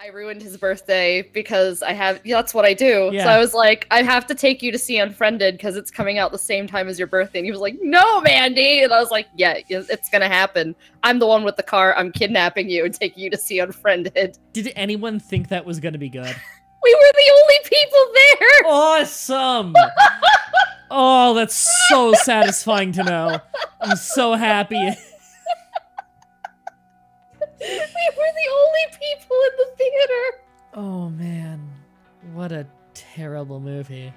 I ruined his birthday because that's what I do. Yeah. So I was like, I have to take you to see Unfriended because it's coming out the same time as your birthday. And he was like, no, Mandy. And I was like, yeah, it's going to happen. I'm the one with the car. I'm kidnapping you and taking you to see Unfriended. Did anyone think that was gonna be good? We were the only people there. Awesome! Oh, that's so satisfying to know. I'm so happy. We were the only people in the theater. Oh man, what a terrible movie.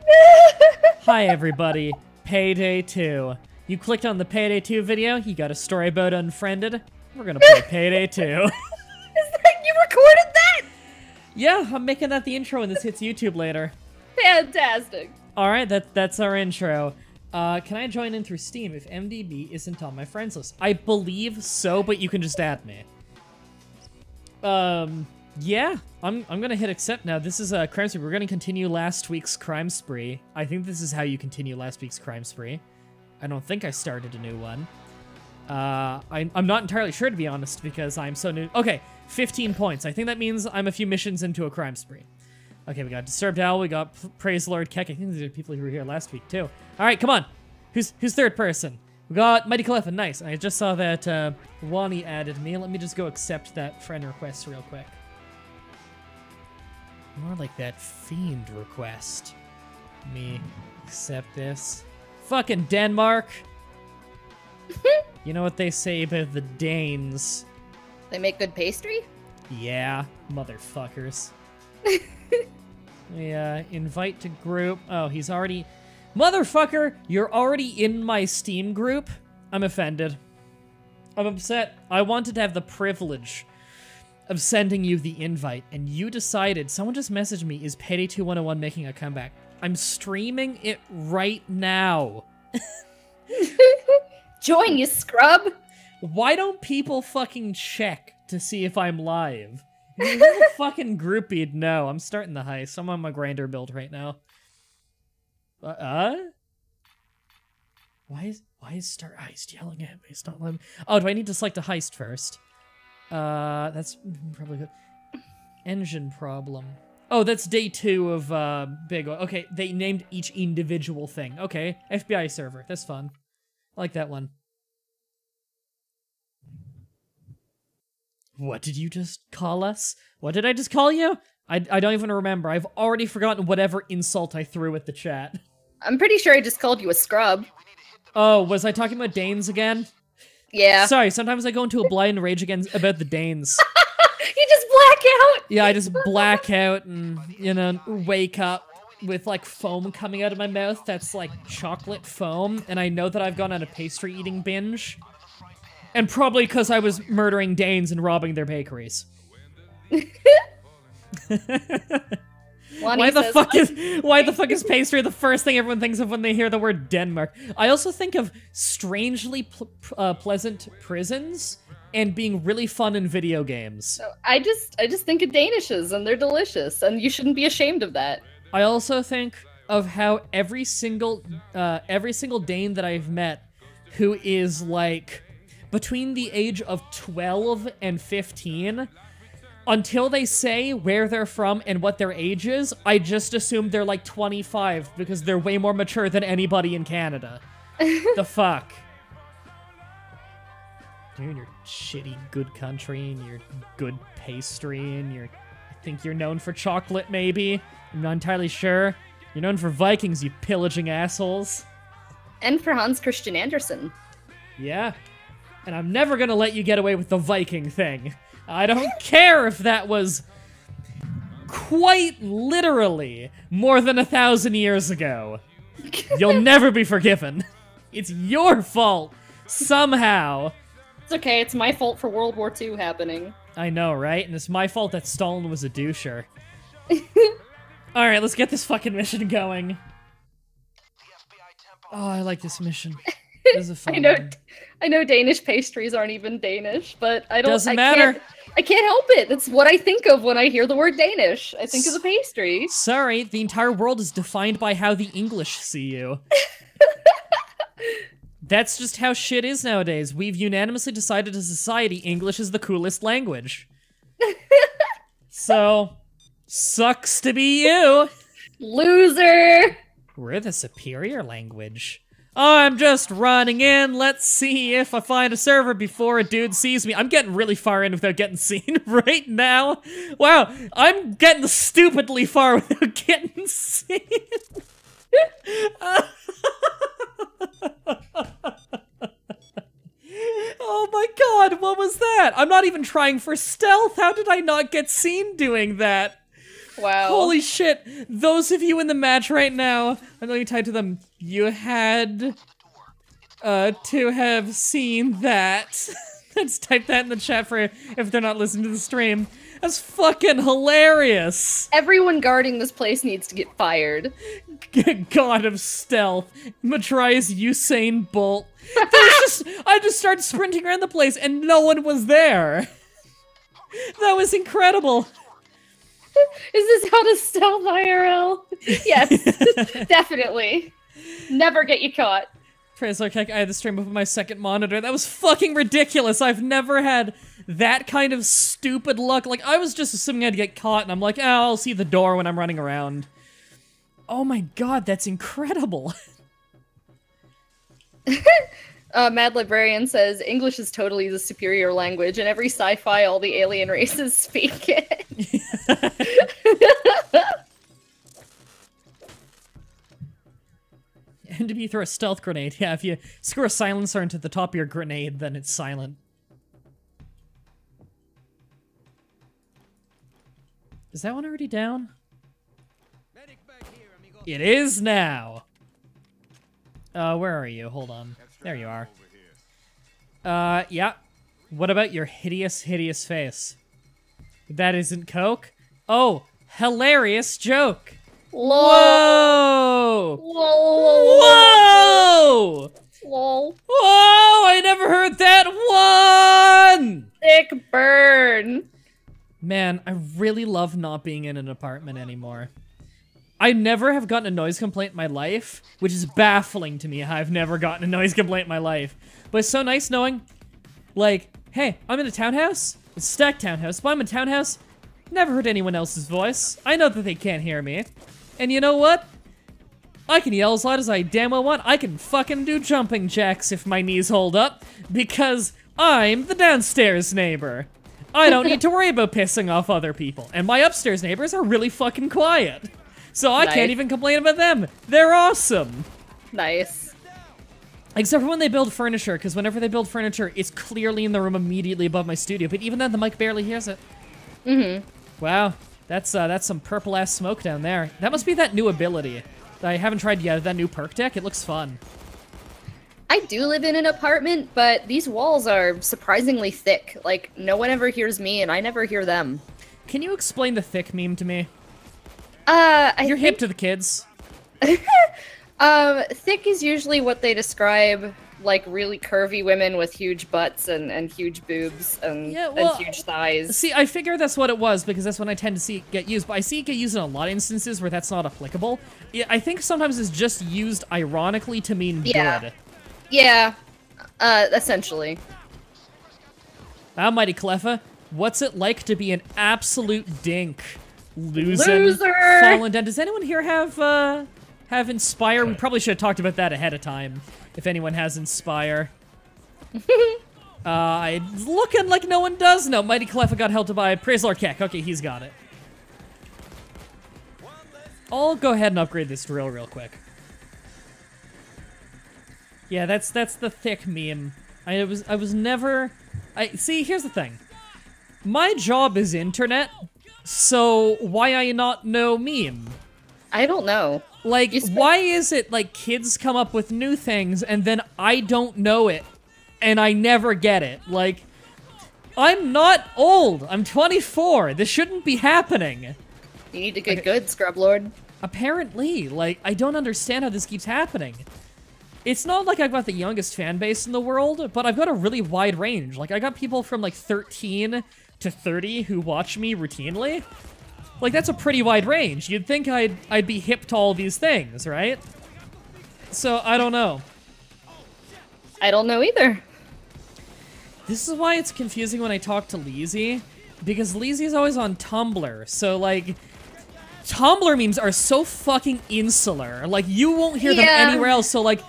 Hi everybody, Payday 2. You clicked on the Payday 2 video, you got a story about Unfriended. We're gonna play Payday 2. Is that you recorded that? Yeah, I'm making that the intro when this hits YouTube later. Fantastic. Alright, that's our intro. Can I join in through Steam if MDB isn't on my friends list? I believe so, but you can just add me. Yeah, I'm gonna hit accept now. This is a crime spree. We're gonna continue last week's crime spree. I think this is how you continue last week's crime spree. I don't think I started a new one. I'm not entirely sure, to be honest, because I'm so new. Okay, 15 points. I think that means I'm a few missions into a crime spree. Okay, we got Disturbed Owl, we got Praise Lord Keck. I think these are people who were here last week, too. Alright, come on. Who's third person? We got Mighty Clefin, nice. I just saw that Wani added me. Let me just go accept that friend request real quick. More like that fiend request. Let me accept this. Fucking Denmark! You know what they say about the Danes? They make good pastry? Yeah, motherfuckers. Yeah, invite to group. Oh, he's already... Motherfucker, you're already in my Steam group? I'm offended. I'm upset. I wanted to have the privilege of sending you the invite, and you decided... Someone just messaged me, is Payday 2 101 making a comeback? I'm streaming it right now. Join, you scrub! Why don't people fucking check to see if I'm live? If you're a fucking groupie, no. I'm starting the heist. I'm on my grinder build right now. Why is Start Heist yelling at me? It's not letting me... Oh, do I need to select a heist first? That's probably good. Engine problem. Oh, that's day 2 of, Big O. Okay, they named each individual thing. Okay, FBI server. That's fun. I like that one. What did you just call us? What did I just call you? I don't even remember. I've already forgotten whatever insult I threw at the chat. I'm pretty sure I just called you a scrub. Oh, was I talking about Danes again? Yeah. Sorry, sometimes I go into a blind rage again about the Danes. You just black out! Yeah, I just black out and, you know, wake up with, like, foam coming out of my mouth that's, like, chocolate foam, and I know that I've gone on a pastry eating binge. And probably because I was murdering Danes and robbing their bakeries. Why the fuck is pastry the first thing everyone thinks of when they hear the word Denmark? I also think of strangely pleasant prisons and being really fun in video games. So I just think of Danishes, and they're delicious, and you shouldn't be ashamed of that. I also think of how every single Dane that I've met who is like between the age of 12 and 15, until they say where they're from and what their age is, I just assume they're like 25 because they're way more mature than anybody in Canada. The fuck? Dude, your shitty good country and your good pastry and your... I think you're known for chocolate, maybe? I'm not entirely sure. You're known for Vikings, you pillaging assholes. And for Hans Christian Andersen. Yeah. And I'm never gonna let you get away with the Viking thing. I don't care if that was quite literally more than 1,000 years ago. You'll never be forgiven. It's your fault, somehow. It's okay, it's my fault for World War II happening. I know, right? And it's my fault that Stalin was a doucher. Alright, let's get this fucking mission going. Oh, I like this mission. This is a fun one. I know Danish pastries aren't even Danish, but Doesn't matter. I can't help it. That's what I think of when I hear the word Danish. I think of the pastry. Sorry, the entire world is defined by how the English see you. That's just how shit is nowadays. We've unanimously decided as a society English is the coolest language. So, sucks to be you. Loser! We're the superior language. I'm just running in. Let's see if I find a server before a dude sees me. I'm getting really far in without getting seen right now. Wow, I'm getting stupidly far without getting seen. Oh my god, what was that? I'm not even trying for stealth. How did I not get seen doing that? Wow. Holy shit. Those of you in the match right now, I'm going to type to them, you had to have seen that. Let's type that in the chat for if they're not listening to the stream. That's fucking hilarious. Everyone guarding this place needs to get fired. God of stealth. Mah-Dry-Bread's Usain Bolt. I just started sprinting around the place and no one was there. That was incredible. Is this how to stealth IRL? Yes, definitely. Never get you caught. Praise Lord, I had the stream up on my second monitor. That was fucking ridiculous. I've never had that kind of stupid luck. Like, I was just assuming I'd get caught, and I'm like, oh, I'll see the door when I'm running around. Oh my god, that's incredible. Mad Librarian says, English is totally the superior language. In every sci-fi, all the alien races speak it. And to be throw a stealth grenade. Yeah, if you screw a silencer into the top of your grenade, then it's silent. Is that one already down? It is now. Where are you? Hold on. There you are. Yeah. What about your hideous, hideous face? That isn't Coke? Oh, hilarious joke. Whoa! Whoa! Whoa! Whoa! Whoa! I never heard that one! Thick burn. Man, I really love not being in an apartment anymore. I never have gotten a noise complaint in my life, which is baffling to me. I've never gotten a noise complaint in my life. But it's so nice knowing, like, hey, I'm in a townhouse. It's a stacked townhouse, but I'm in a townhouse. Never heard anyone else's voice. I know that they can't hear me. And you know what? I can yell as loud as I damn well want. I can fucking do jumping jacks if my knees hold up, because I'm the downstairs neighbor. I don't need to worry about pissing off other people. And my upstairs neighbors are really fucking quiet. So I can't even complain about them. They're awesome. Nice. Except for when they build furniture, because whenever they build furniture, it's clearly in the room immediately above my studio. But even then, the mic barely hears it. Mm-hmm. Wow. That's some purple-ass smoke down there. That must be that new ability. I haven't tried yet. That new perk deck. It looks fun. I do live in an apartment, but these walls are surprisingly thick. Like, no one ever hears me, and I never hear them. Can you explain the thick meme to me? You're hip to the kids. Thick is usually what they describe, like, really curvy women with huge butts and huge boobs and huge thighs. See, I figure that's what it was, because that's when I tend to see it get used, but I see it get used in a lot of instances where that's not applicable. I think sometimes it's just used ironically to mean good. Yeah, essentially. Mighty Cleffa, what's it like to be an absolute dink? Loser! Fallen down. Does anyone here have Inspire? We probably should have talked about that ahead of time, if anyone has Inspire. It's looking like no one does. No, Mighty Cleffa got helped by Praise Lord Keck. Okay, he's got it. I'll go ahead and upgrade this drill real quick. Yeah, that's the thick meme. See, here's the thing. My job is internet, so why I not know meme? I don't know. Like, why is it like kids come up with new things and then I don't know it and I never get it? Like, I'm not old. I'm 24. This shouldn't be happening. You need to get good, Scrub Lord. Apparently, like, I don't understand how this keeps happening. It's not like I've got the youngest fan base in the world, but I've got a really wide range. Like, I got people from like 13 to 30 who watch me routinely. Like, that's a pretty wide range. You'd think I'd be hip to all these things, right? So, I don't know. I don't know either. This is why it's confusing when I talk to Leezy. because Leezy's always on Tumblr, so, like, Tumblr memes are so fucking insular. Like, you won't hear them anywhere else, so, like,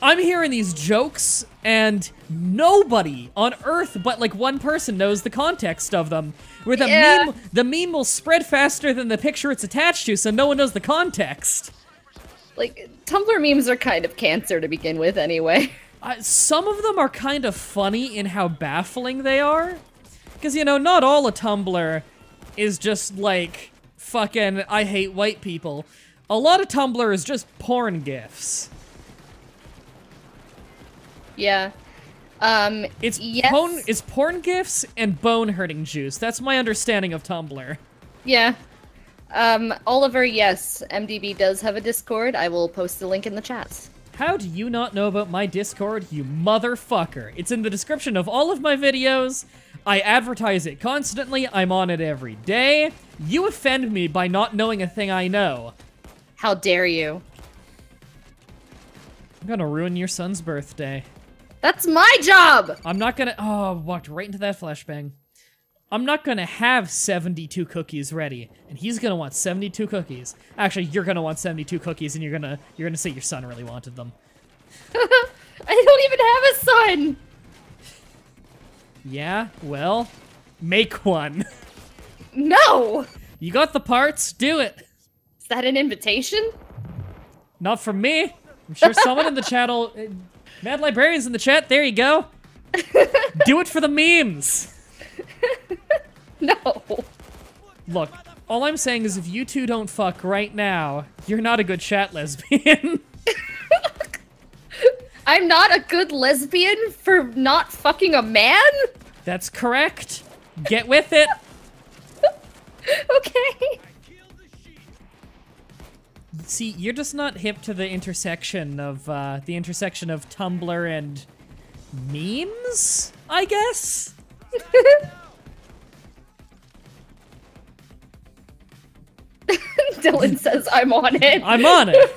I'm hearing these jokes, and nobody on Earth but, like, one person knows the context of them. Where the meme will spread faster than the picture it's attached to, so no one knows the context. Like, Tumblr memes are kind of cancer to begin with, anyway. Some of them are kind of funny in how baffling they are. Because, you know, not all of Tumblr is just, like, fucking, I hate white people. A lot of Tumblr is just porn gifs. Yeah. It's porn gifs and bone-hurting juice. That's my understanding of Tumblr. Yeah. Oliver, yes, MDB does have a Discord. I will post the link in the chat. How do you not know about my Discord, you motherfucker? It's in the description of all of my videos. I advertise it constantly. I'm on it every day. You offend me by not knowing a thing I know. How dare you? I'm gonna ruin your son's birthday. That's my job! I'm not gonna- oh, walked right into that flashbang. I'm not gonna have 72 cookies ready, and he's gonna want 72 cookies. Actually, you're gonna want 72 cookies, and you're gonna say your son really wanted them. I don't even have a son! Yeah, well, make one. No! You got the parts, do it. Is that an invitation? Not from me. I'm sure someone in the chat will... Mad Librarian's in the chat, there you go. Do it for the memes. No. Look, all I'm saying is if you two don't fuck right now, you're not a good chat lesbian. I'm not a good lesbian for not fucking a man? That's correct. Get with it. Okay. See, you're just not hip to the intersection of Tumblr and memes, I guess? Dylan says I'm on it. I'm on it.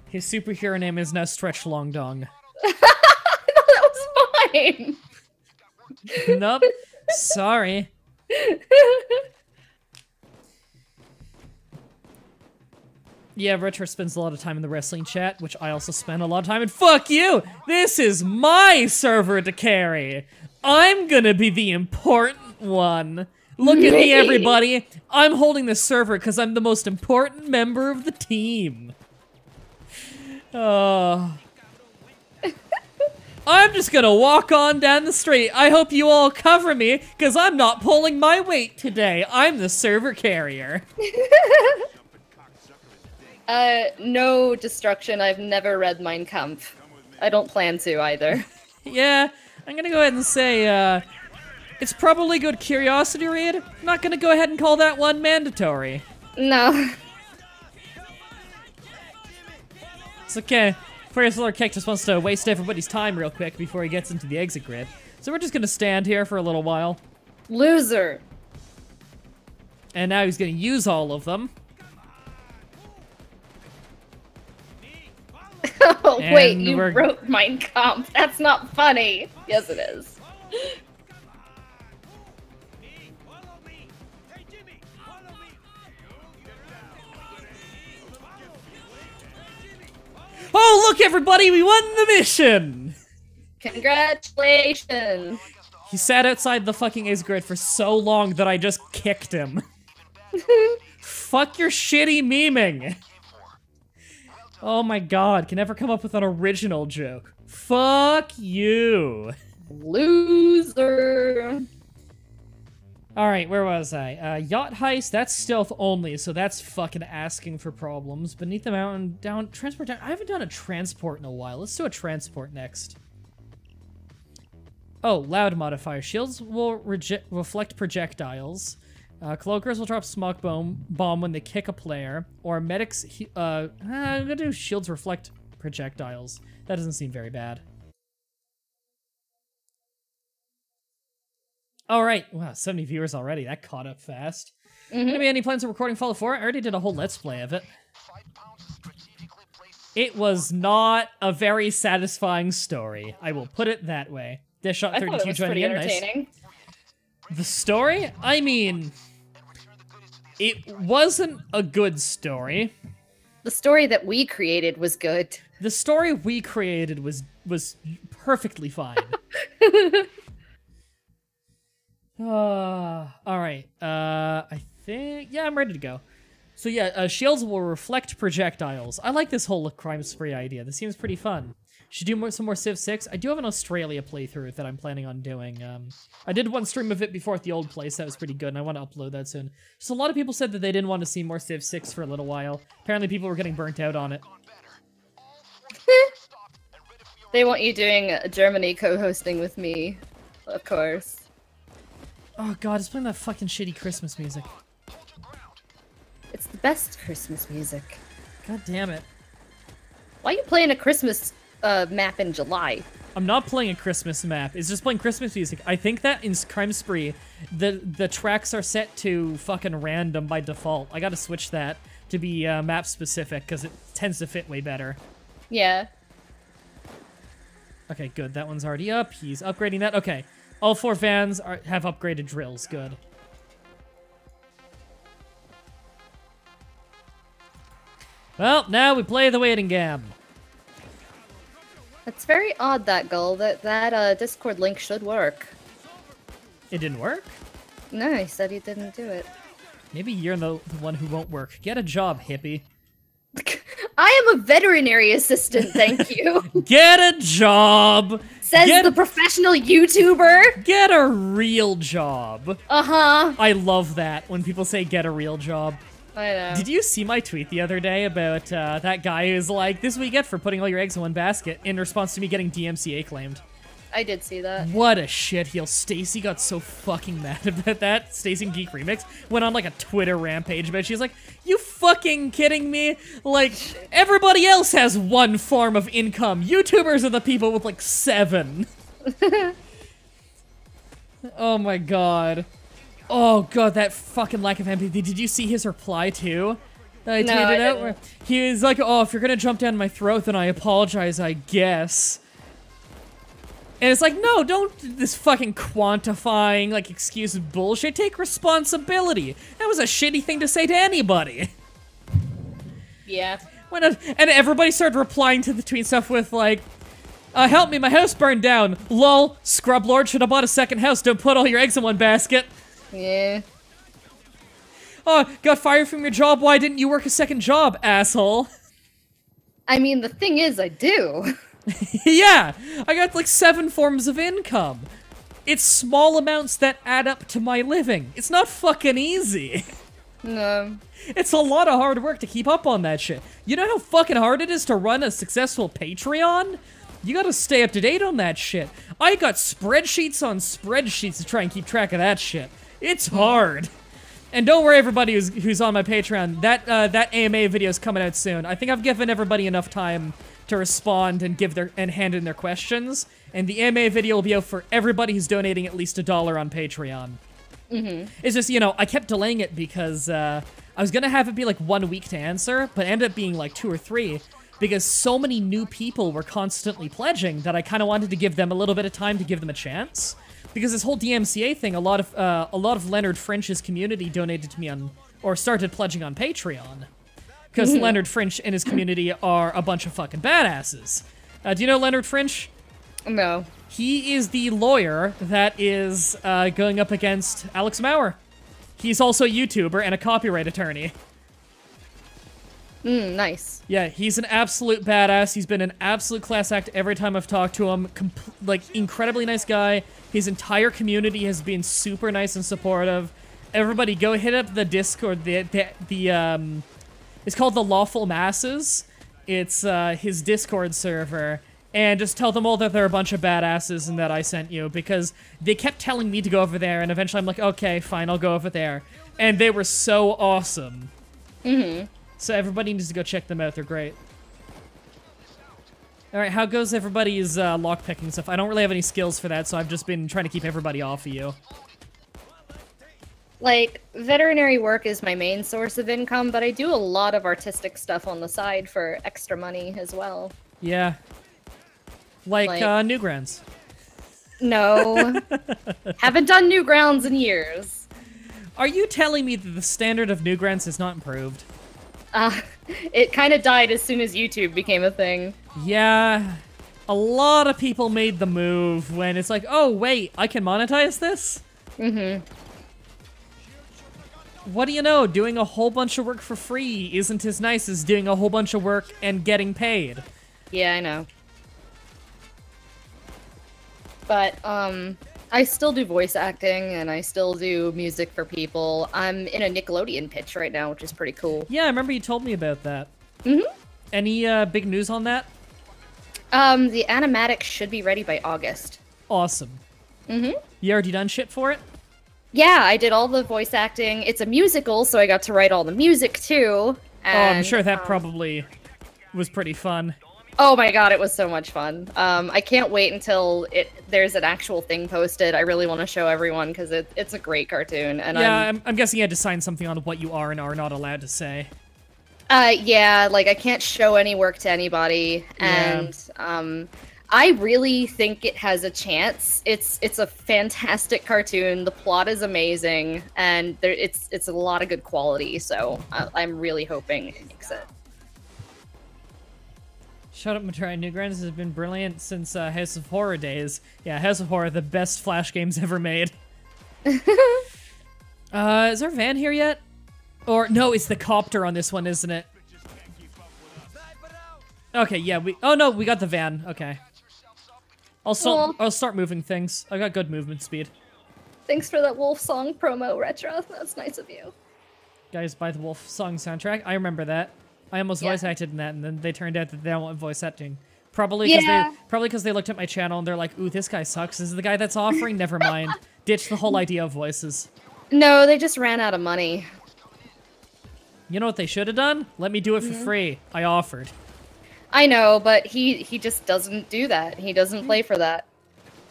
His superhero name is now Stretch Long Dong. That was mine. Nope. Sorry. Yeah, Retro spends a lot of time in the wrestling chat, which I also spend a lot of time in. Fuck you! This is my server to carry! I'm gonna be the important one. Look at me, everybody! I'm holding this server because I'm the most important member of the team. I'm just gonna walk on down the street. I hope you all cover me, because I'm not pulling my weight today. I'm the server carrier. No destruction. I've never read Mein Kampf. I don't plan to, either. Yeah, I'm gonna go ahead and say, it's probably a good curiosity read. I'm not gonna go ahead and call that one mandatory. No. It's okay. First Lord Kick just wants to waste everybody's time real quick before he gets into the exit grid. So we're just gonna stand here for a little while. Loser. And now he's gonna use all of them. Oh, wait, you wrote Mein Kampf. That's not funny. Yes, it is. Oh, look, everybody, we won the mission! Congratulations. He sat outside the fucking exit grid for so long that I just kicked him. Fuck your shitty memeing. Oh my god, can never come up with an original joke. Fuck you. Loser. Alright, where was I? Yacht Heist, that's stealth only, so that's fucking asking for problems. Beneath the mountain, down, transport down. I haven't done a transport in a while. Let's do a transport next. Oh, loud modifier. Shields will reflect projectiles. Cloakers will drop smoke bomb when they kick a player. Or medics, I'm gonna do shields reflect projectiles. That doesn't seem very bad. All right, wow, 70 viewers already. That caught up fast. Gonna be any plans of recording Fallout 4? I already did a whole Let's Play of it. It was not a very satisfying story. I will put it that way. Deadshot I thought 32 it was joining pretty in. Nice. entertaining. The story? I mean, it wasn't a good story. The story that we created was good. The story we created was perfectly fine. All right. I think I'm ready to go. So yeah, shields will reflect projectiles. I like this whole crime spree idea. This seems pretty fun. Should do some more Civ 6. I do have an Australia playthrough that I'm planning on doing. I did one stream of it before at the old place. That was pretty good, and I want to upload that soon. So a lot of people said that they didn't want to see more Civ 6 for a little while. Apparently people were getting burnt out on it. They want you doing Germany co-hosting with me, of course. Oh god, it's playing that fucking shitty Christmas music. It's the best Christmas music. God damn it. Why are you playing a Christmas map in July? I'm not playing a Christmas map. It's just playing Christmas music. I think that in Crime Spree, the tracks are set to fucking random by default. I gotta switch that to be map specific because it tends to fit way better. Yeah. Okay, good. That one's already up. He's upgrading that. Okay. All 4 vans have upgraded drills. Good. Well, now we play the waiting game. It's very odd, that goal. That Discord link should work. It didn't work? No, he said he didn't do it. Maybe you're the one who won't work. Get a job, hippie. I am a veterinary assistant, thank you. Get a job! Says the professional YouTuber. Get a real job. Uh-huh. I love that when people say get a real job. I know. Did you see my tweet the other day about that guy who's like, this is what you get for putting all your eggs in one basket, in response to me getting DMCA claimed? I did see that. What a shitheel. Stacy got so fucking mad about that. Stacy and Geek Remix went on like a Twitter rampage about it. She's like, you fucking kidding me? Like, everybody else has one form of income. YouTubers are the people with like 7. Oh my god. Oh god, that fucking lack of empathy. Did you see his reply too? I tweeted out where he was like, oh, if you're gonna jump down my throat, then I apologize, I guess. And it's like, no, don't this fucking quantifying, like, excuse bullshit. Take responsibility. That was a shitty thing to say to anybody. Yeah. And everybody started replying to the tweet stuff with, like, help me, my house burned down. Lol, scrub lord, should have bought a second house. Don't put all your eggs in one basket. Yeah. Oh, got fired from your job. Why didn't you work a second job, asshole? I mean, the thing is, I do. Yeah, I got like 7 forms of income. It's small amounts that add up to my living. It's not fucking easy. No. It's a lot of hard work to keep up on that shit. You know how fucking hard it is to run a successful Patreon? You gotta stay up to date on that shit. I got spreadsheets on spreadsheets to try and keep track of that shit. It's hard. And don't worry, everybody who's on my Patreon, that AMA video is coming out soon. I think I've given everybody enough time to respond and hand in their questions, and the AMA video will be out for everybody who's donating at least $1 on Patreon. It's just, you know, I kept delaying it because I was gonna have it be like 1 week to answer, but it ended up being like 2 or 3 because so many new people were constantly pledging that I kind of wanted to give them a little bit of time to give them a chance. Because this whole DMCA thing, a lot of Leonard French's community donated to me or started pledging on Patreon. Because Leonard French and his community are a bunch of fucking badasses. Do you know Leonard French? No. He is the lawyer that is going up against Alex Maurer. He's also a YouTuber and a copyright attorney. Nice. Yeah, he's an absolute badass. He's been an absolute class act every time I've talked to him. Like, incredibly nice guy. His entire community has been super nice and supportive. Everybody go hit up the Discord. It's called the Lawful Masses. It's his Discord server. And just tell them all that they're a bunch of badasses and that I sent you. Because they kept telling me to go over there. And eventually I'm like, okay, fine, I'll go over there. And they were so awesome. So everybody needs to go check them out. They're great. Alright, how goes everybody's lockpicking stuff? I don't really have any skills for that, so I've just been trying to keep everybody off of you. Like, veterinary work is my main source of income, but I do a lot of artistic stuff on the side for extra money as well. Yeah. Like Newgrounds. No. Haven't done Newgrounds in years. Are you telling me that the standard of Newgrounds has not improved? It kind of died as soon as YouTube became a thing. Yeah. A lot of people made the move when it's like, oh, wait, I can monetize this? Mm-hmm. What do you know? Doing a whole bunch of work for free isn't as nice as doing a whole bunch of work and getting paid. Yeah, I know. But, I still do voice acting, and I still do music for people. I'm in a Nickelodeon pitch right now, which is pretty cool. Yeah, I remember you told me about that. Mm-hmm. Any, big news on that? The animatic should be ready by August. Awesome. Mm-hmm. You already done shit for it? Yeah, I did all the voice acting. It's a musical, so I got to write all the music, too. And, I'm sure that probably was pretty fun. Oh my god, it was so much fun. I can't wait until there's an actual thing posted. I really want to show everyone, because it's a great cartoon. And yeah, I'm guessing you had to sign something on what you are and are not allowed to say. Yeah, like, I can't show any work to anybody, and, I really think it has a chance. It's a fantastic cartoon. The plot is amazing, and it's a lot of good quality. So I'm really hoping it makes it. Shut up, Mah-Dry. Newgrounds has been brilliant since House of Horror days. Yeah, House of Horror, the best Flash games ever made. Is our van here yet? Or no, it's the copter on this one, isn't it? Okay, yeah, oh no, we got the van. Okay. I'll start moving things. I got good movement speed. Thanks for that Wolf Song promo, Retro. That's nice of you. Guys, buy the Wolf Song soundtrack. I remember that. I almost voice acted in that, and then they turned out that they don't want voice acting. Probably because they looked at my channel and they're like, "Ooh, this guy sucks. This is the guy that's offering. Never mind. Ditch the whole idea of voices." No, they just ran out of money. You know what they should have done? Let me do it for free. I offered. I know, but he just doesn't do that. He doesn't play for that.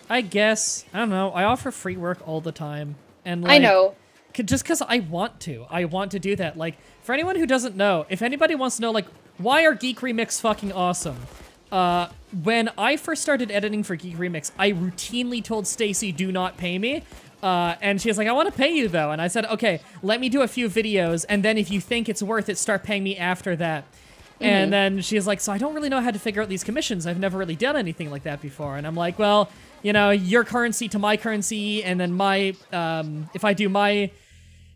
I guess. I don't know. I offer free work all the time. And like, I know. Just because I want to. I want to do that. Like, for anyone who doesn't know, if anybody wants to know, like, why are Geek Remix fucking awesome? When I first started editing for Geek Remix, I routinely told Stacy, do not pay me. And she was like, I want to pay you, though. And I said, okay, let me do a few videos, and then if you think it's worth it, start paying me after that. And then she's like, so I don't really know how to figure out these commissions. I've never really done anything like that before. And I'm like, well, you know, your currency to my currency, and then my, if I do my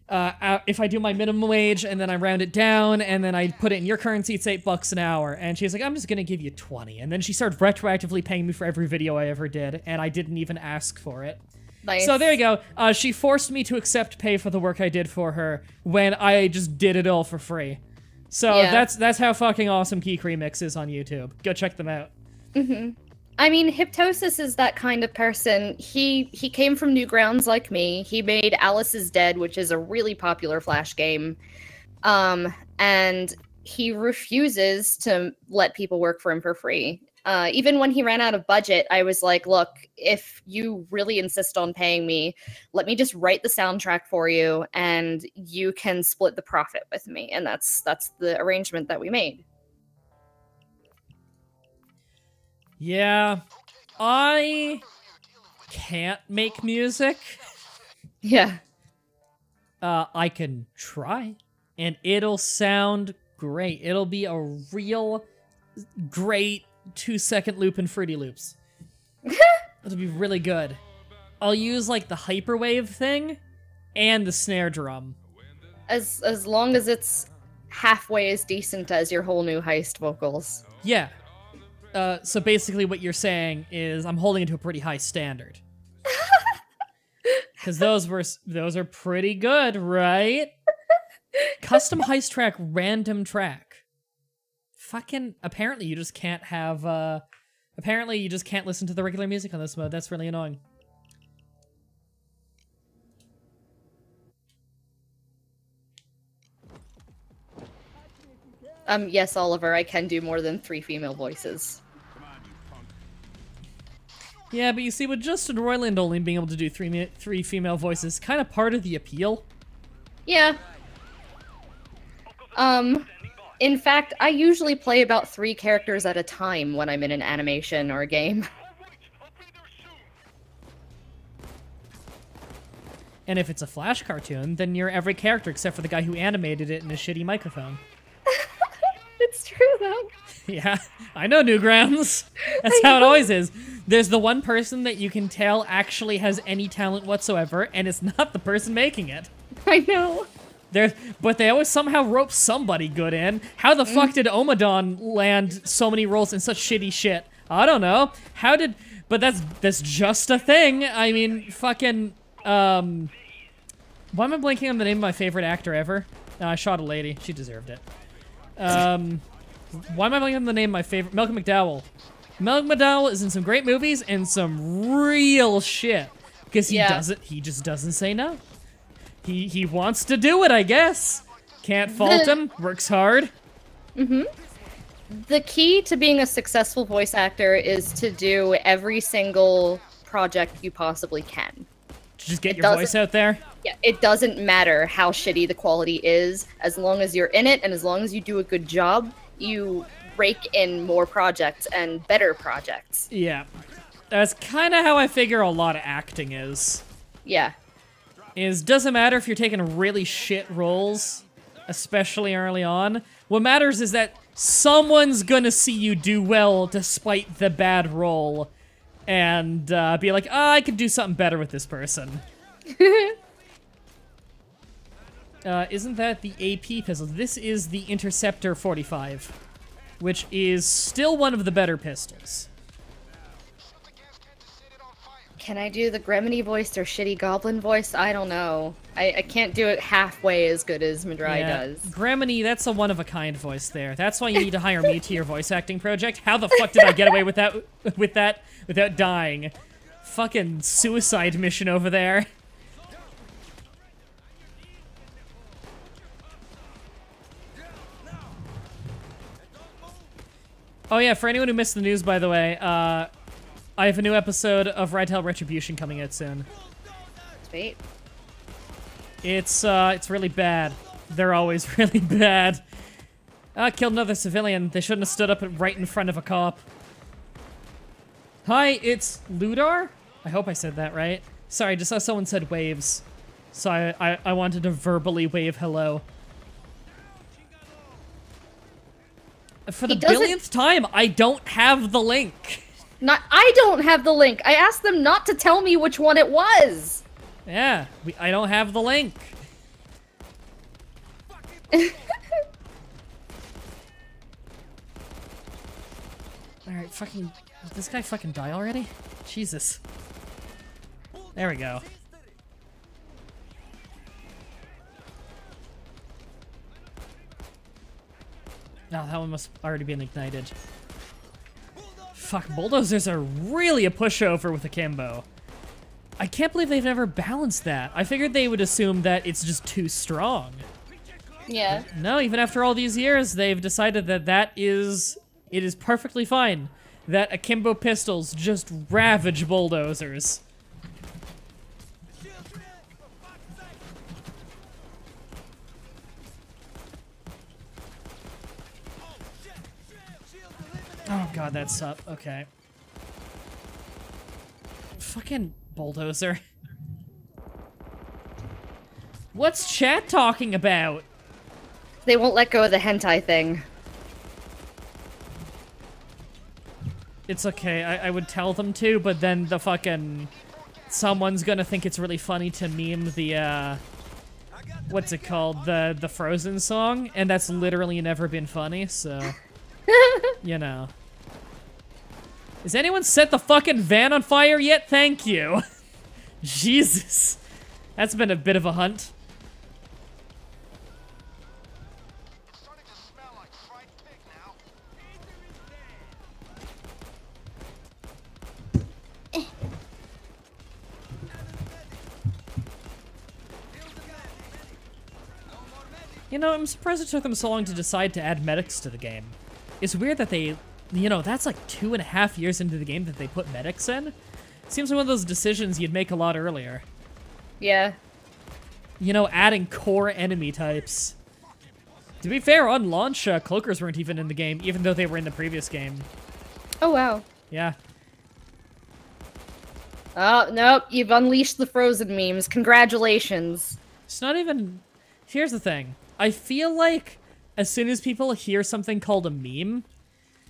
minimum wage, and then I round it down, and then I put it in your currency, it's $8 an hour. And she's like, I'm just gonna give you 20. And then she started retroactively paying me for every video I ever did, and I didn't even ask for it. Nice. So there you go. She forced me to accept pay for the work I did for her when I just did it all for free. So yeah. that's how fucking awesome Geek Remix is on YouTube. Go check them out. I mean, Hyptosis is that kind of person. He came from Newgrounds like me. He made Alice is Dead, which is a really popular Flash game. And he refuses to let people work for him for free. Even when he ran out of budget, I was like, look, if you really insist on paying me, let me just write the soundtrack for you, and you can split the profit with me. And that's the arrangement that we made. Yeah, I can't make music. Yeah. I can try, and it'll sound great. It'll be a real great 2-second loop in Fruity Loops. It'll be really good. I'll use, like, the hyperwave thing and the snare drum. As long as it's halfway as decent as your whole new Heist vocals. Yeah. So basically what you're saying is I'm holding it to a pretty high standard. Because those are pretty good, right? Custom Heist track, random track. Fucking, apparently you just can't have, apparently you just can't listen to the regular music on this mode. That's really annoying. Yes, Oliver, I can do more than 3 female voices. Yeah, but you see, with Justin Roiland only being able to do three female voices, kind of part of the appeal. Yeah. In fact, I usually play about 3 characters at a time when I'm in an animation or a game. And if it's a Flash cartoon, then you're every character except for the guy who animated it in a shitty microphone. It's true, though. Yeah, I know, Newgrounds. That's how it always is. There's the one person that you can tell actually has any talent whatsoever, and it's not the person making it. I know. But they always somehow rope somebody good in. How the fuck did Omadon land so many roles in such shitty shit? I don't know. But that's just a thing. I mean, fucking, why am I blanking on the name of my favorite actor ever? I shot a lady. She deserved it. Why am I blanking on the name of my favorite? Malcolm McDowell. Malcolm McDowell is in some great movies and some real shit. Because he just doesn't say no. He wants to do it, I guess. Can't fault him. Works hard. Mm-hmm. The key to being a successful voice actor is to do every single project you possibly can. Just get your voice out there? Yeah, it doesn't matter how shitty the quality is. As long as you're in it and as long as you do a good job, you rake in more projects and better projects. Yeah. That's kind of how I figure a lot of acting is. Yeah. Doesn't matter if you're taking really shit roles, especially early on. What matters is that someone's gonna see you do well despite the bad role and be like, I could do something better with this person. Isn't that the AP pistol? This is the Interceptor 45, which is still one of the better pistols. Can I do the Gremlin voice or shitty goblin voice? I don't know. I can't do it halfway as good as Mah-Dry does. Gremlin, that's a one-of-a-kind voice there. That's why you need to hire me to your voice acting project. How the fuck did I get away with that without dying? Fucking suicide mission over there. Oh yeah, for anyone who missed the news, by the way, I have a new episode of Rydell Retribution coming out soon. Sweet. It's really bad. They're always really bad. Killed another civilian. They shouldn't have stood up right in front of a cop. Hi, it's Ludar? I hope I said that right. Sorry, I just saw someone said waves. So I wanted to verbally wave hello. For the billionth time, I don't have the link. I don't have the link. I asked them not to tell me which one it was. Yeah, I don't have the link. Alright, fucking... Did this guy fucking die already? Jesus. There we go. Oh, that one must already been ignited. Fuck, bulldozers are really a pushover with akimbo. I can't believe they've never balanced that. I figured they would assume that it's just too strong. Yeah. But no, even after all these years, they've decided that it is perfectly fine that akimbo pistols just ravage bulldozers. Oh god, that's up. Okay. Fucking bulldozer. What's chat talking about? They won't let go of the hentai thing. It's okay, I would tell them to, but then the fucking... Someone's gonna think it's really funny to meme the, what's it called? The Frozen song, and that's literally never been funny, so... You know. Has anyone set the fucking van on fire yet? Thank you. Jesus. That's been a bit of a hunt. You know, I'm surprised it took them so long to decide to add medics to the game. It's weird that they, you know, that's like 2.5 years into the game that they put medics in. Seems like one of those decisions you'd make a lot earlier. Yeah. You know, adding core enemy types. To be fair, on launch, cloakers weren't even in the game, even though they were in the previous game. Oh, wow. Yeah. Oh, nope, you've unleashed the Frozen memes. Congratulations. It's not even... Here's the thing. I feel like as soon as people hear something called a meme,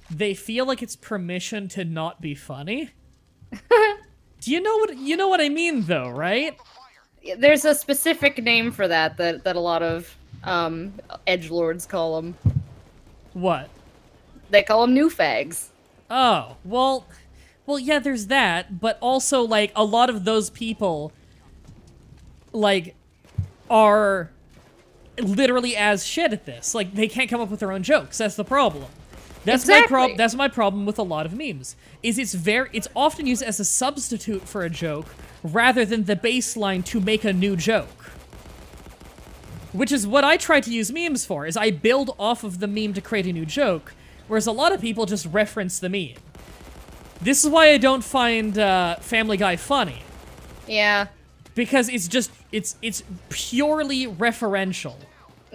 they feel like it's permission to not be funny. Do you know what I mean, though, right? There's a specific name for that a lot of edgelords call them. What? They call them new fags. Oh, well, yeah, there's that, but also, like, a lot of those people, like, are literally as shit at this. Like, they can't come up with their own jokes. That's the problem. That's exactly. That's my problem with a lot of memes. Is it's often used as a substitute for a joke rather than the baseline to make a new joke. Which is what I try to use memes for, is I build off of the meme to create a new joke, whereas a lot of people just reference the meme. This is why I don't find Family Guy funny. Yeah. Because it's purely referential.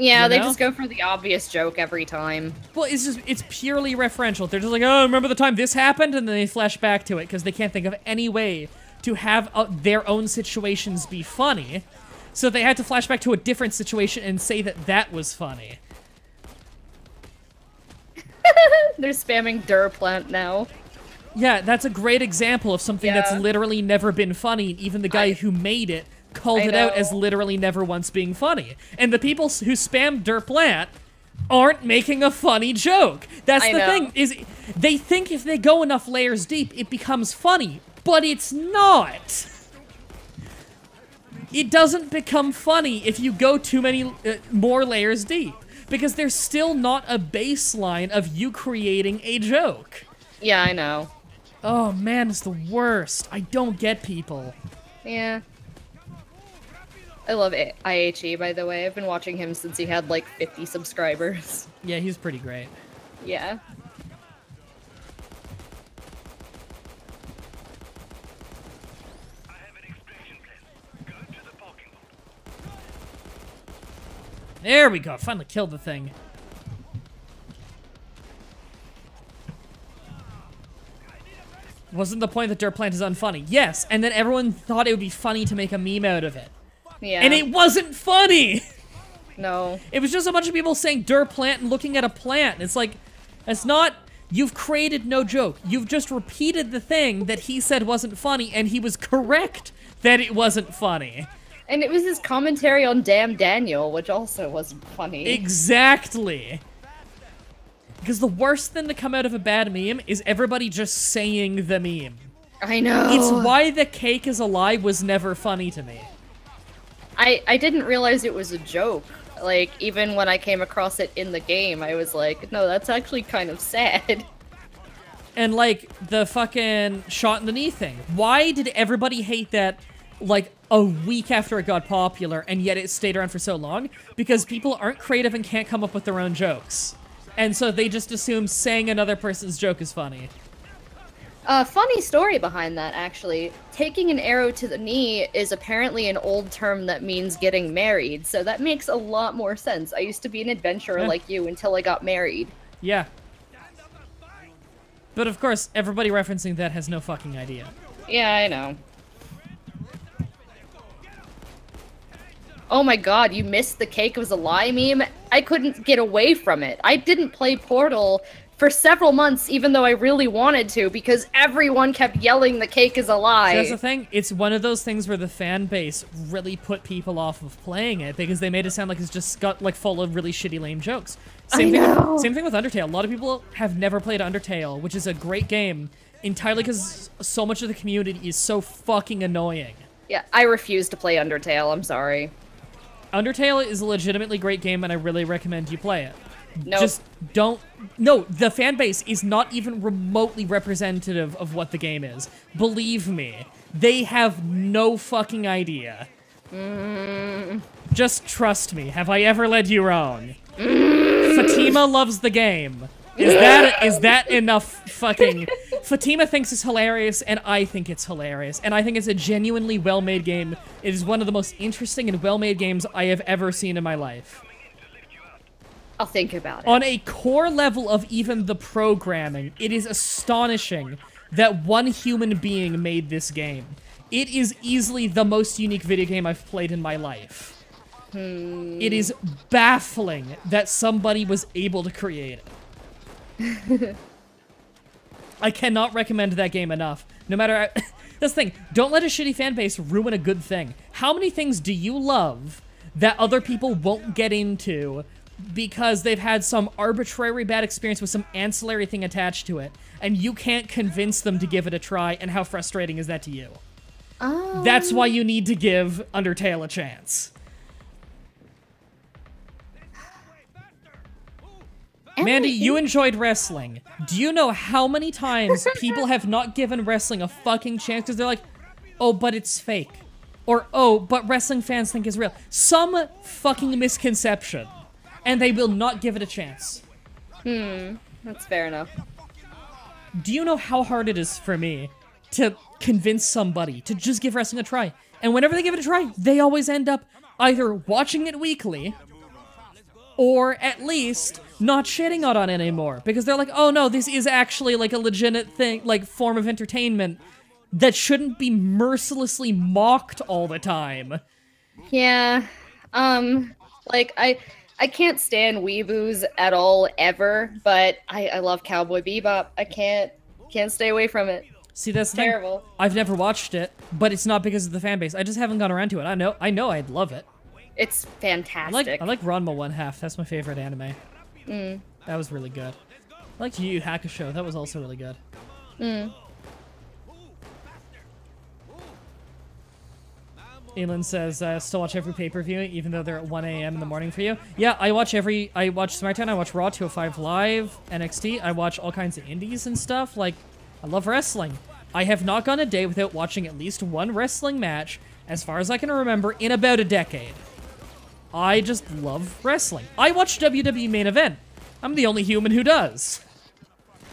Yeah, you they know? just go for the obvious joke every time. Well, it's purely referential. They're just like, oh, remember the time this happened? And then they flash back to it, because they can't think of any way to have their own situations be funny. So they had to flash back to a different situation and say that that was funny. They're spamming Durplant now. Yeah, that's a great example of something that's literally never been funny. Even the guy who made it called it out as literally never once being funny. And the people who spam Durplant aren't making a funny joke. That's the thing, is they think if they go enough layers deep, it becomes funny. But it's not. It doesn't become funny if you go too many more layers deep. Because there's still not a baseline of you creating a joke. Yeah, I know. Oh man, it's the worst. I don't get people. Yeah. I love IHE, by the way. I've been watching him since he had like 50 subscribers. Yeah, he's pretty great. Yeah. There we go. Finally killed the thing. Wasn't the point that Durplant is unfunny? Yes, and then everyone thought it would be funny to make a meme out of it. Yeah. And it wasn't funny! No. It was just a bunch of people saying Durplant and looking at a plant. It's like, it's not... You've created no joke. You've just repeated the thing that he said wasn't funny, and he was correct that it wasn't funny. And it was his commentary on Damn Daniel, which also wasn't funny. Exactly. Because the worst thing to come out of a bad meme is everybody just saying the meme. I know. It's why the cake is a lie was never funny to me. I didn't realize it was a joke. Like, even when I came across it in the game, I was like, no, that's actually kind of sad. And, like, the fucking shot in the knee thing. Why did everybody hate that, like, a week after it got popular, and yet it stayed around for so long? Because people aren't creative and can't come up with their own jokes. And so they just assume saying another person's joke is funny. Funny story behind that, actually. Taking an arrow to the knee is apparently an old term that means getting married, so that makes a lot more sense. I used to be an adventurer like you until I got married. Yeah. But of course, everybody referencing that has no fucking idea. Yeah, I know. Oh my god, you missed the cake was a lie meme? I couldn't get away from it. I didn't play Portal for several months, even though I really wanted to, because everyone kept yelling the cake is a lie. So that's the thing, it's one of those things where the fan base really put people off of playing it, because they made it sound like it's just got, like, full of really shitty lame jokes. Same thing with Undertale. A lot of people have never played Undertale, which is a great game, entirely because so much of the community is so fucking annoying. Yeah, I refuse to play Undertale, I'm sorry. Undertale is a legitimately great game, and I really recommend you play it. Nope. Just don't... No, the fan base is not even remotely representative of what the game is. Believe me. They have no fucking idea. Just trust me. Have I ever led you wrong? Fatima loves the game. Is that enough fucking... Fatima thinks it's hilarious, and I think it's hilarious. And I think it's a genuinely well-made game. It is one of the most interesting and well-made games I have ever seen in my life. I'll think about it. On a core level of even the programming, it is astonishing that one human being made this game. It is easily the most unique video game I've played in my life. It is baffling that somebody was able to create it. I cannot recommend that game enough. No matter... That's the thing. Don't let a shitty fan base ruin a good thing. How many things do you love that other people won't get into because they've had some arbitrary bad experience with some ancillary thing attached to it, and you can't convince them to give it a try, and how frustrating is that to you? That's why you need to give Undertale a chance. Mandy, you enjoyed wrestling. Do you know how many times people have not given wrestling a fucking chance because they're like, oh, but it's fake. Or, oh, but wrestling fans think it's real. Some fucking misconception. And they will not give it a chance. That's fair enough. Do you know how hard it is for me to convince somebody to just give wrestling a try? And whenever they give it a try, they always end up either watching it weekly, or at least not shitting on it anymore. Because they're like, oh no, this is actually like a legitimate thing, like form of entertainment that shouldn't be mercilessly mocked all the time. Yeah. Like, I can't stand weeboos at all, ever, but I love Cowboy Bebop. I can't stay away from it. See, that's terrible. I've never watched it, but it's not because of the fan base. I just haven't gone around to it. I know I'd love it. It's fantastic. I like Ranma 1/2. That's my favorite anime. That was really good. I liked Yu Yu Hakusho. That was also really good. Elin says, still watch every pay-per-view, even though they're at 1 a.m. in the morning for you. Yeah, I watch SmackDown, I watch Raw 205 Live, NXT, I watch all kinds of indies and stuff. Like, I love wrestling. I have not gone a day without watching at least one wrestling match, as far as I can remember, in about a decade. I just love wrestling. I watch WWE Main Event. I'm the only human who does.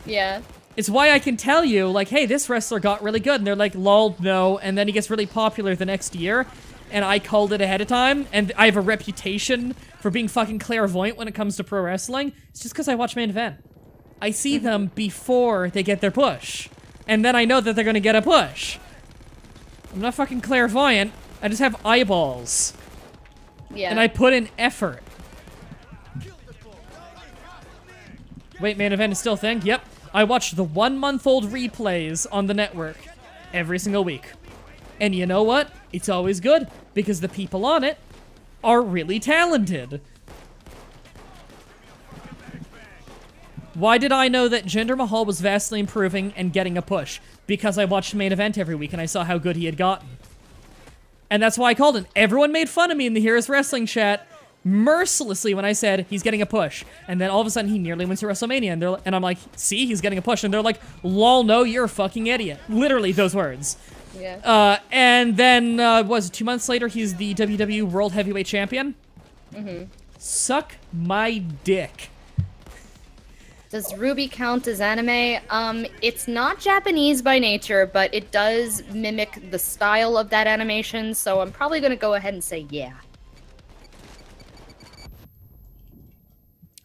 Yeah. It's why I can tell you, like, hey, this wrestler got really good, and they're like, lol, no, and then he gets really popular the next year, and I called it ahead of time, and I have a reputation for being fucking clairvoyant when it comes to pro wrestling. It's just because I watch Main Event. I see them before they get their push, and then I know that they're gonna get a push. I'm not fucking clairvoyant, I just have eyeballs. Yeah. And I put in effort. Wait, Main Event is still a thing? Yep. I watch the 1-month-old replays on the network every single week. And you know what? It's always good, because the people on it are really talented. Why did I know that Jinder Mahal was vastly improving and getting a push? Because I watched Main Event every week and I saw how good he had gotten. And that's why I called him. Everyone made fun of me in the Heroes Wrestling chat mercilessly when I said he's getting a push, and then all of a sudden he nearly went to WrestleMania, and I'm like, see, he's getting a push, and they're like, lol, no, you're a fucking idiot. Literally those words. Yeah. And then, was it 2 months later, he's the WWE World Heavyweight Champion? Suck my dick. Does Ruby count as anime? It's not Japanese by nature, but it does mimic the style of that animation, so I'm probably gonna go ahead and say yeah.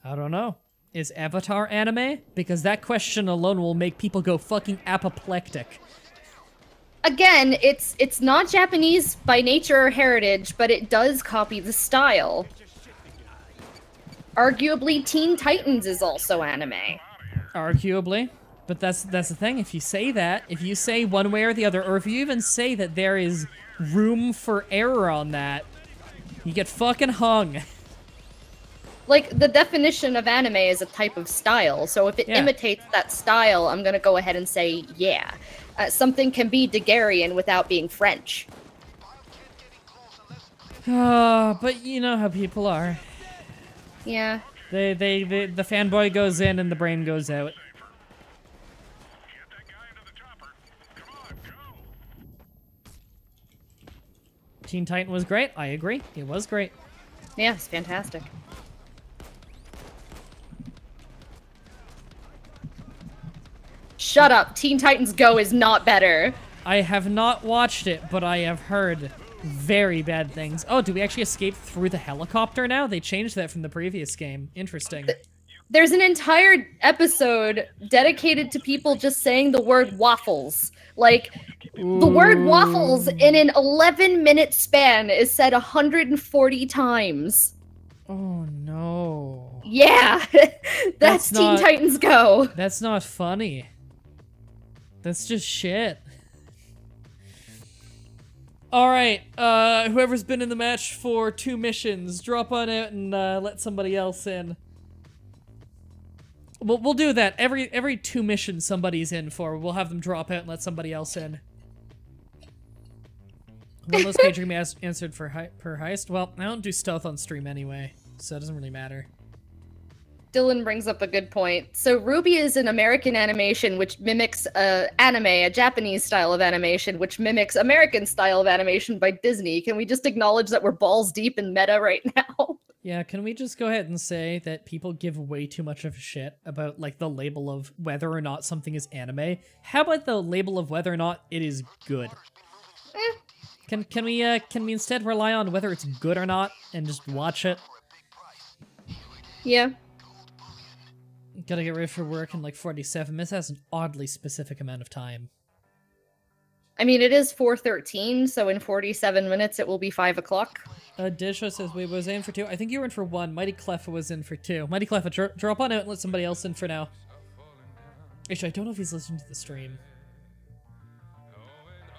I don't know. Is Avatar anime? Because that question alone will make people go fucking apoplectic. Again, it's not Japanese by nature or heritage, but it does copy the style. Arguably, Teen Titans is also anime. Arguably. But that's the thing. If you say that, if you say one way or the other, or if you even say that there is room for error on that, you get fucking hung. Like, the definition of anime is a type of style, so if it imitates that style, I'm gonna go ahead and say, yeah. Something can be Daguerrean without being French. But you know how people are. Yeah. The fanboy goes in and the brain goes out. Teen Titan was great, I agree. It was great. Yeah, it's fantastic. Shut up. Teen Titans Go is not better. I have not watched it, but I have heard very bad things. Oh, do we actually escape through the helicopter now? They changed that from the previous game. Interesting. There's an entire episode dedicated to people just saying the word waffles. Like, the word waffles in an 11-minute span is said 140 times. Oh no. Yeah, that's Teen Titans Go. That's not funny. That's just shit. Alright, whoever's been in the match for 2 missions, drop on out and let somebody else in. We'll do that. Every 2 missions somebody's in for, we'll have them drop out and let somebody else in. One of those pages gonna be answered per heist. Well, I don't do stealth on stream anyway, so it doesn't really matter. Dylan brings up a good point. So Ruby is an American animation which mimics anime, a Japanese style of animation, which mimics American style of animation by Disney. Can we just acknowledge that we're balls deep in meta right now? Yeah, can we just go ahead and say that people give way too much of a shit about, like, the label of whether or not something is anime? How about the label of whether or not it is good? Can we instead rely on whether it's good or not and just watch it? Yeah. Gotta get ready for work in like 47 minutes. That's an oddly specific amount of time. I mean, it is 4:13, so in 47 minutes it will be 5 o'clock. Disha says, we was in for 2. I think you were in for 1. Mighty Cleffa was in for 2. Mighty Cleffa, drop on out and let somebody else in for now. Actually, I don't know if he's listening to the stream.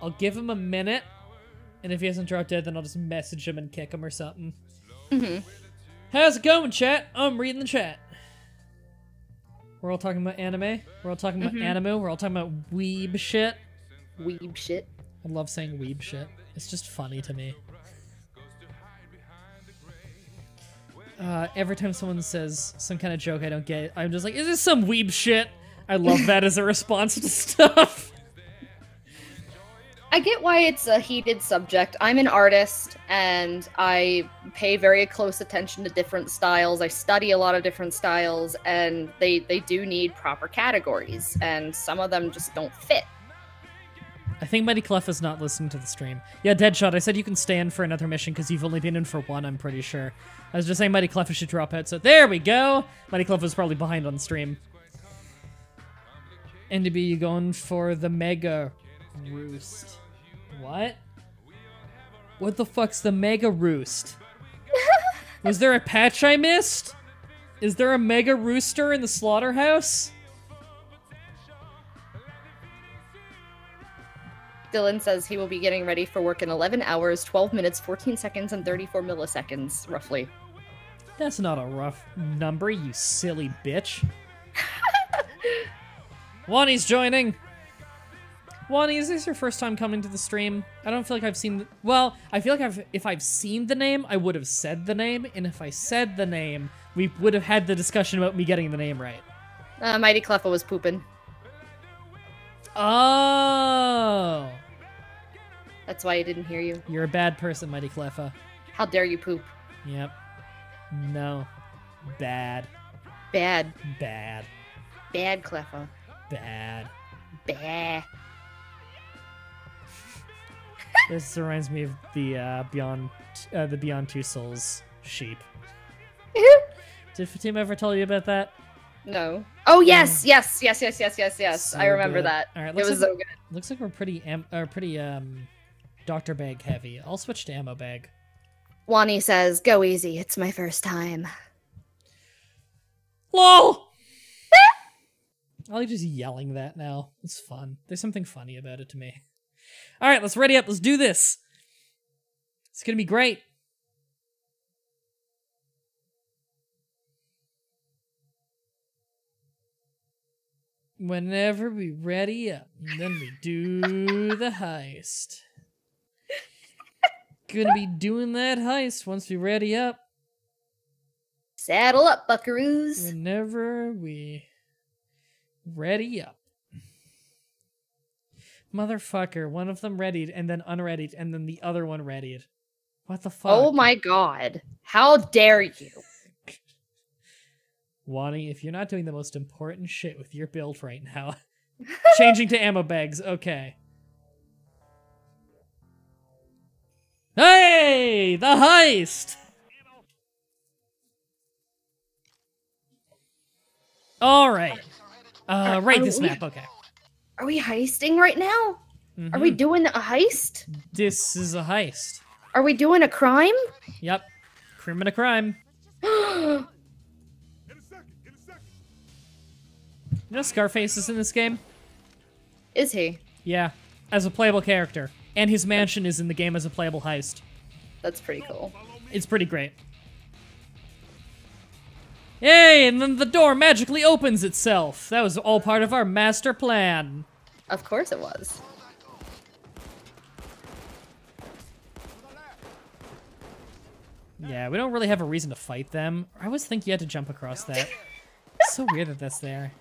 I'll give him a minute, and if he hasn't dropped out, then I'll just message him and kick him or something. How's it going, chat? I'm reading the chat. We're all talking about anime. We're all talking about anime. We're all talking about weeb shit. Weeb shit. I love saying weeb shit. It's just funny to me. Every time someone says some kind of joke I don't get, I'm just like, is this some weeb shit? I love that as a response to stuff. I get why it's a heated subject. I'm an artist, and I pay very close attention to different styles. I study a lot of different styles, and they do need proper categories, and some of them just don't fit. I think Mighty Clef is not listening to the stream. Yeah, Deadshot, I said you can stay in for another mission because you've only been in for 1, I'm pretty sure. I was just saying Mighty Clef should drop out, so there we go! Mighty Clef was probably behind on the stream. NDB, you going for the Mega Roost? What? What the fuck's the Mega Roost? Was there a patch I missed? Is there a Mega Rooster in the slaughterhouse? Dylan says he will be getting ready for work in 11 hours, 12 minutes, 14 seconds, and 34 milliseconds, roughly. That's not a rough number, you silly bitch. Wani's joining! Wani, is this your first time coming to the stream? I don't feel like I've seen... Well, I feel like if I've seen the name, I would have said the name, and if I said the name, we would have had the discussion about me getting the name right. Mighty Cleffa was pooping. Oh! That's why I didn't hear you. You're a bad person, Mighty Cleffa. How dare you poop? Yep. No. Bad. Bad. Bad. Bad, Cleffa. Bad. Bah. This reminds me of the Beyond Two Souls sheep. Did Fatima ever tell you about that? No. Oh yes, yes. So I remember good. that. All right, it was so good. Looks like we're pretty Dr. Bag heavy. I'll switch to ammo bag. Wani says, "Go easy. It's my first time." LOL. I like just yelling that now. It's fun. There's something funny about it to me. All right, let's ready up. Let's do this. It's gonna be great. Whenever we ready up, and then we do the heist. Gonna be doing that heist once we ready up. Saddle up, buckaroos. Whenever we ready up. Motherfucker, one of them readied, and then unreadied, and then the other one readied. What the fuck? Oh my god. How dare you? Wani, if you're not doing the most important shit with your build right now, changing to ammo bags, okay. Hey! The heist! All right. Right, Are this we- map. Okay. Are we heisting right now? Are we doing a heist? This is a heist. Are we doing a crime? Yep. Crime and a crime. You know Scarface is in this game? Is he? Yeah. As a playable character. And his mansion is in the game as a playable heist. That's pretty cool. It's pretty great. Yay! And then the door magically opens itself. That was all part of our master plan. Of course it was. Yeah, we don't really have a reason to fight them. I always think you had to jump across that. It's so weird that that's there.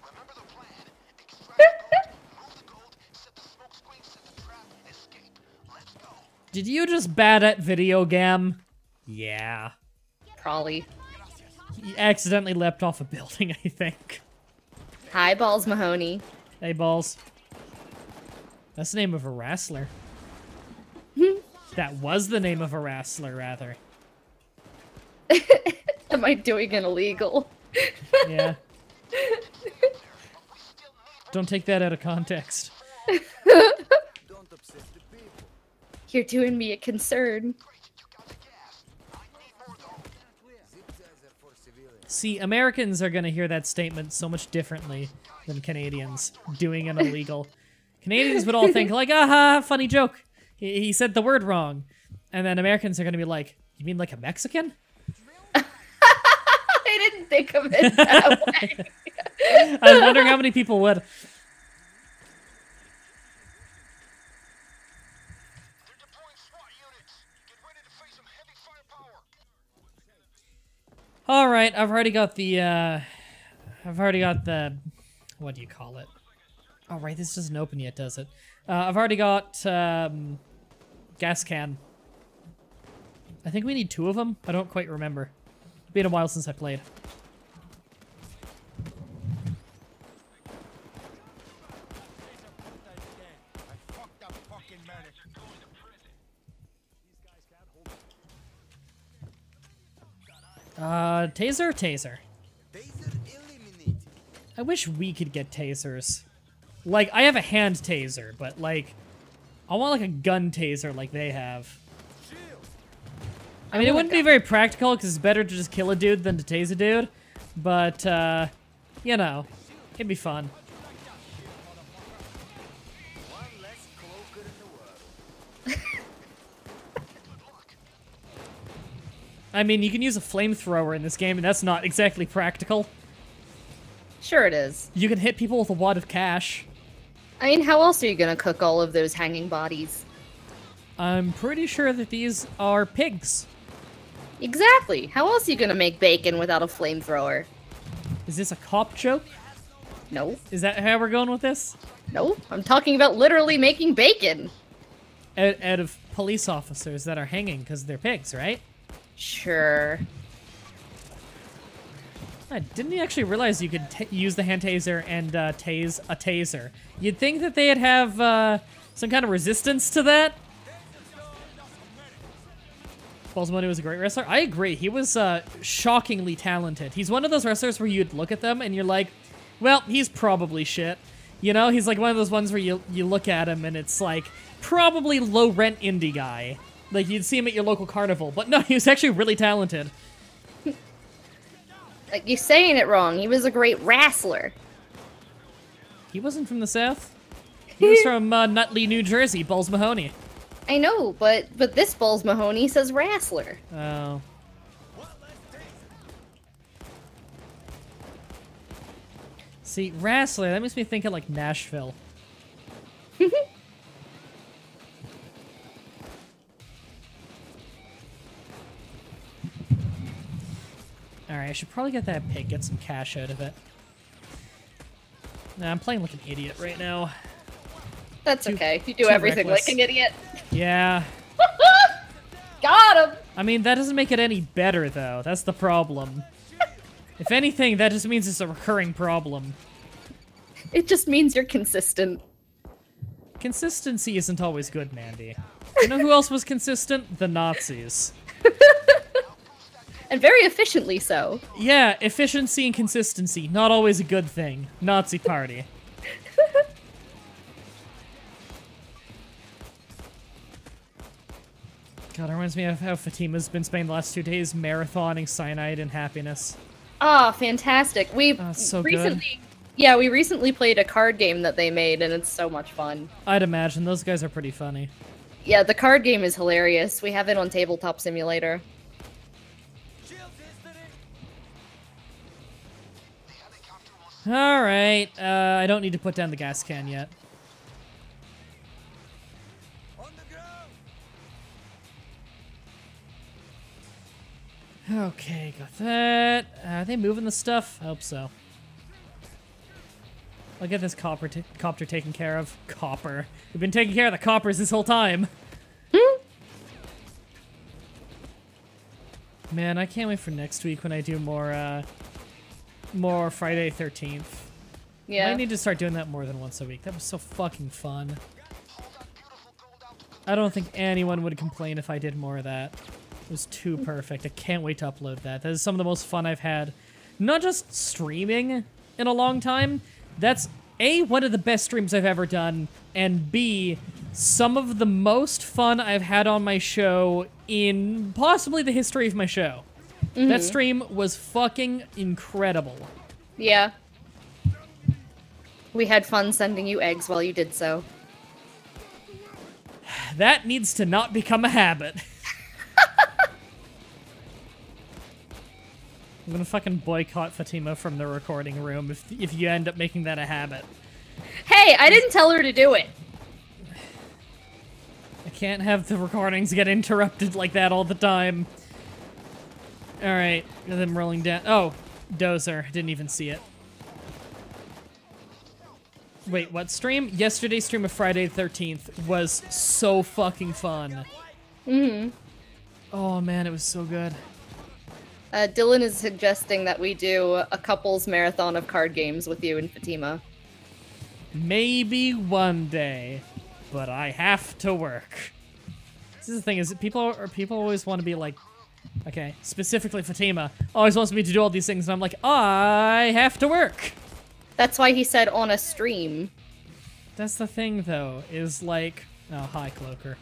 Did you just bad at video game? Yeah. Probably. He accidentally leapt off a building, I think. Hi, Balls Mahoney. Hey, Balls. That's the name of a wrestler. That was the name of a wrestler, rather. Am I doing an illegal? Yeah. Don't take that out of context. You're doing me a concern. See, Americans are gonna hear that statement so much differently than Canadians doing an illegal. Canadians would all think, like, aha, funny joke. He said the word wrong. And then Americans are gonna be like, you mean like a Mexican? I didn't think of it that way. I was wondering how many people would. All right, I've already got the, what do you call it? Oh, right, this doesn't open yet, does it? I've already got, gas can. I think we need 2 of them. I don't quite remember. It's been a while since I played. Taser. I wish we could get tasers. Like, I have a hand taser, but, like, I want, like, a gun taser like they have. I mean, it wouldn't be very practical, because it's better to just kill a dude than to tase a dude. But, you know, it'd be fun. I mean, you can use a flamethrower in this game, and that's not exactly practical. Sure it is. You can hit people with a wad of cash. I mean, how else are you gonna cook all of those hanging bodies? I'm pretty sure that these are pigs. Exactly. How else are you gonna make bacon without a flamethrower? Is this a cop joke? No. Is that how we're going with this? No. I'm talking about literally making bacon. Out of police officers that are hanging because they're pigs, right? Sure. I didn't actually realize you could use the hand taser and tase a taser. You'd think that they'd have some kind of resistance to that. Balls Money was a great wrestler. I agree. He was shockingly talented. He's one of those wrestlers where you'd look at them and you're like, well, he's probably shit. You know, he's like one of those ones where you look at him and it's like, probably low-rent indie guy. Like, you'd see him at your local carnival. But no, he was actually really talented. Like, you're saying it wrong. He was a great wrestler. He wasn't from the South. He was from Nutley, New Jersey, Balls Mahoney. I know, but this Balls Mahoney says wrestler. Oh. See, wrestler, that makes me think of, like, Nashville. Alright, I should probably get that pig, get some cash out of it. Nah, I'm playing like an idiot right now. That's okay. You do too everything reckless. like an idiot. Yeah. Got him! I mean, that doesn't make it any better, though. That's the problem. If anything, that just means it's a recurring problem. It just means you're consistent. Consistency isn't always good, Mandy. You know who else was consistent? The Nazis. And very efficiently so. Yeah, efficiency and consistency, not always a good thing. Nazi party. God, it reminds me of how Fatima's been spending the last 2 days marathoning Cyanide and Happiness. Ah, fantastic. We so recently, good. yeah, we recently played a card game that they made, and it's so much fun. I'd imagine those guys are pretty funny. Yeah, the card game is hilarious. We have it on Tabletop Simulator. All right, I don't need to put down the gas can yet. Okay, got that. Are they moving the stuff? I hope so. I'll get this copter taken care of. Copper. We've been taking care of the coppers this whole time. Man, I can't wait for next week when I do more Friday 13th. Yeah. I need to start doing that more than once a week. That was so fucking fun. I don't think anyone would complain if I did more of that. It was too perfect. I can't wait to upload that. That is some of the most fun I've had. Not just streaming in a long time. That's A, one of the best streams I've ever done, and B, some of the most fun I've had on my show in possibly the history of my show. That stream was fucking incredible. Yeah. We had fun sending you eggs while you did so. That needs to not become a habit. I'm gonna fucking boycott Fatima from the recording room if you end up making that a habit. Hey, I didn't tell her to do it. I can't have the recordings get interrupted like that all the time. Alright, got them rolling down. Oh, Dozer. Didn't even see it. Wait, what stream? Yesterday's stream of Friday the 13th was so fucking fun. Oh man, it was so good. Dylan is suggesting that we do a couples marathon of card games with you and Fatima. Maybe one day, but I have to work. This is the thing, is that people always want to be like, okay, specifically Fatima, always wants me to do all these things, and I'm like, I have to work. That's why he said on a stream. That's the thing, though, is like, oh, hi, Cloaker.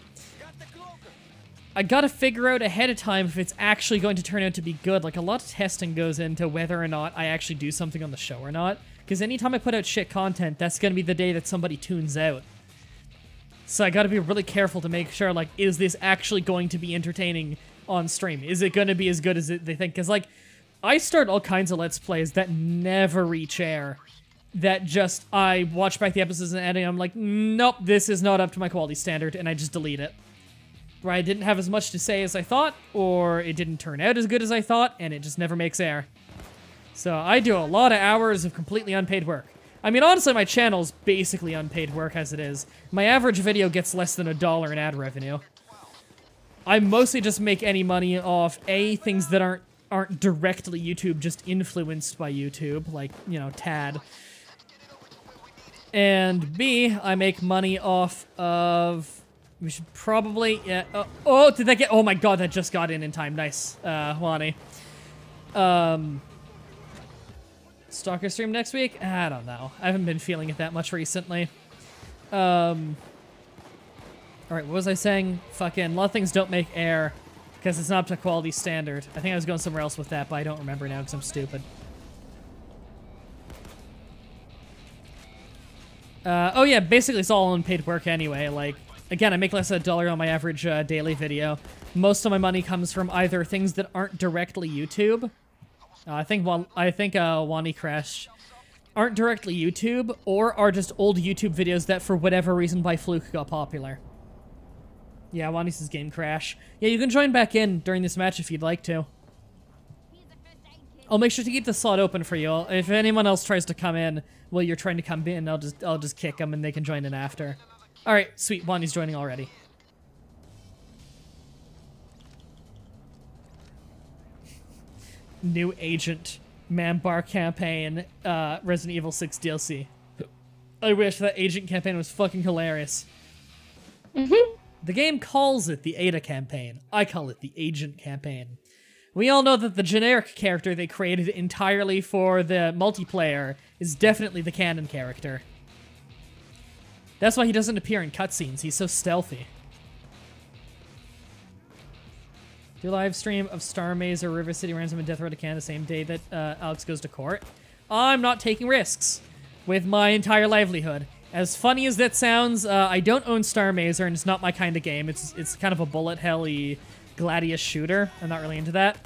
I gotta figure out ahead of time if it's actually going to turn out to be good. Like, a lot of testing goes into whether or not I actually do something on the show or not. Because anytime I put out shit content, that's gonna be the day that somebody tunes out. So I gotta be really careful to make sure, like, is this actually going to be entertaining on stream? Is it gonna be as good as they think? Because, like, I start all kinds of Let's Plays that never reach air. That just, I watch back the episodes and edit, I'm like, nope, this is not up to my quality standard, and I just delete it. Where I didn't have as much to say as I thought, or it didn't turn out as good as I thought, and it just never makes air. So I do a lot of hours of completely unpaid work. I mean, honestly, my channel's basically unpaid work as it is. My average video gets less than $1 in ad revenue. I mostly just make any money off, A, things that aren't directly YouTube, just influenced by YouTube, like, you know, Tad. And B, I make money off of... We should probably... Yeah, oh, did that get... Oh my god, that just got in time. Nice, Wani. Stalker stream next week? I don't know. I haven't been feeling it that much recently. Alright, what was I saying? Fucking, a lot of things don't make air because it's not up to quality standard. I think I was going somewhere else with that, but I don't remember now because I'm stupid. Oh yeah, basically it's all unpaid work anyway. Like, again, I make less than $1 on my average daily video. Most of my money comes from either things that aren't directly YouTube. I think Wani crashed. Aren't directly YouTube, or are just old YouTube videos that for whatever reason by fluke got popular. Yeah, Wani says game crash. Yeah, you can join back in during this match if you'd like to. I'll make sure to keep the slot open for you. If anyone else tries to come in while you're trying to come in, I'll just kick them and they can join in after. All right, sweet. Wani's joining already. New agent, Man-Bar campaign, Resident Evil 6 DLC. I wish that agent campaign was fucking hilarious. The game calls it the Ada campaign. I call it the agent campaign. We all know that the generic character they created entirely for the multiplayer is definitely the canon character. That's why he doesn't appear in cutscenes. He's so stealthy. Do a live stream of Star Maze or River City Ransom and Death Road to Canada the same day that Alex goes to court. I'm not taking risks with my entire livelihood. As funny as that sounds, I don't own Star Mazer, and it's not my kind of game. It's kind of a bullet hell-y Gladius shooter. I'm not really into that.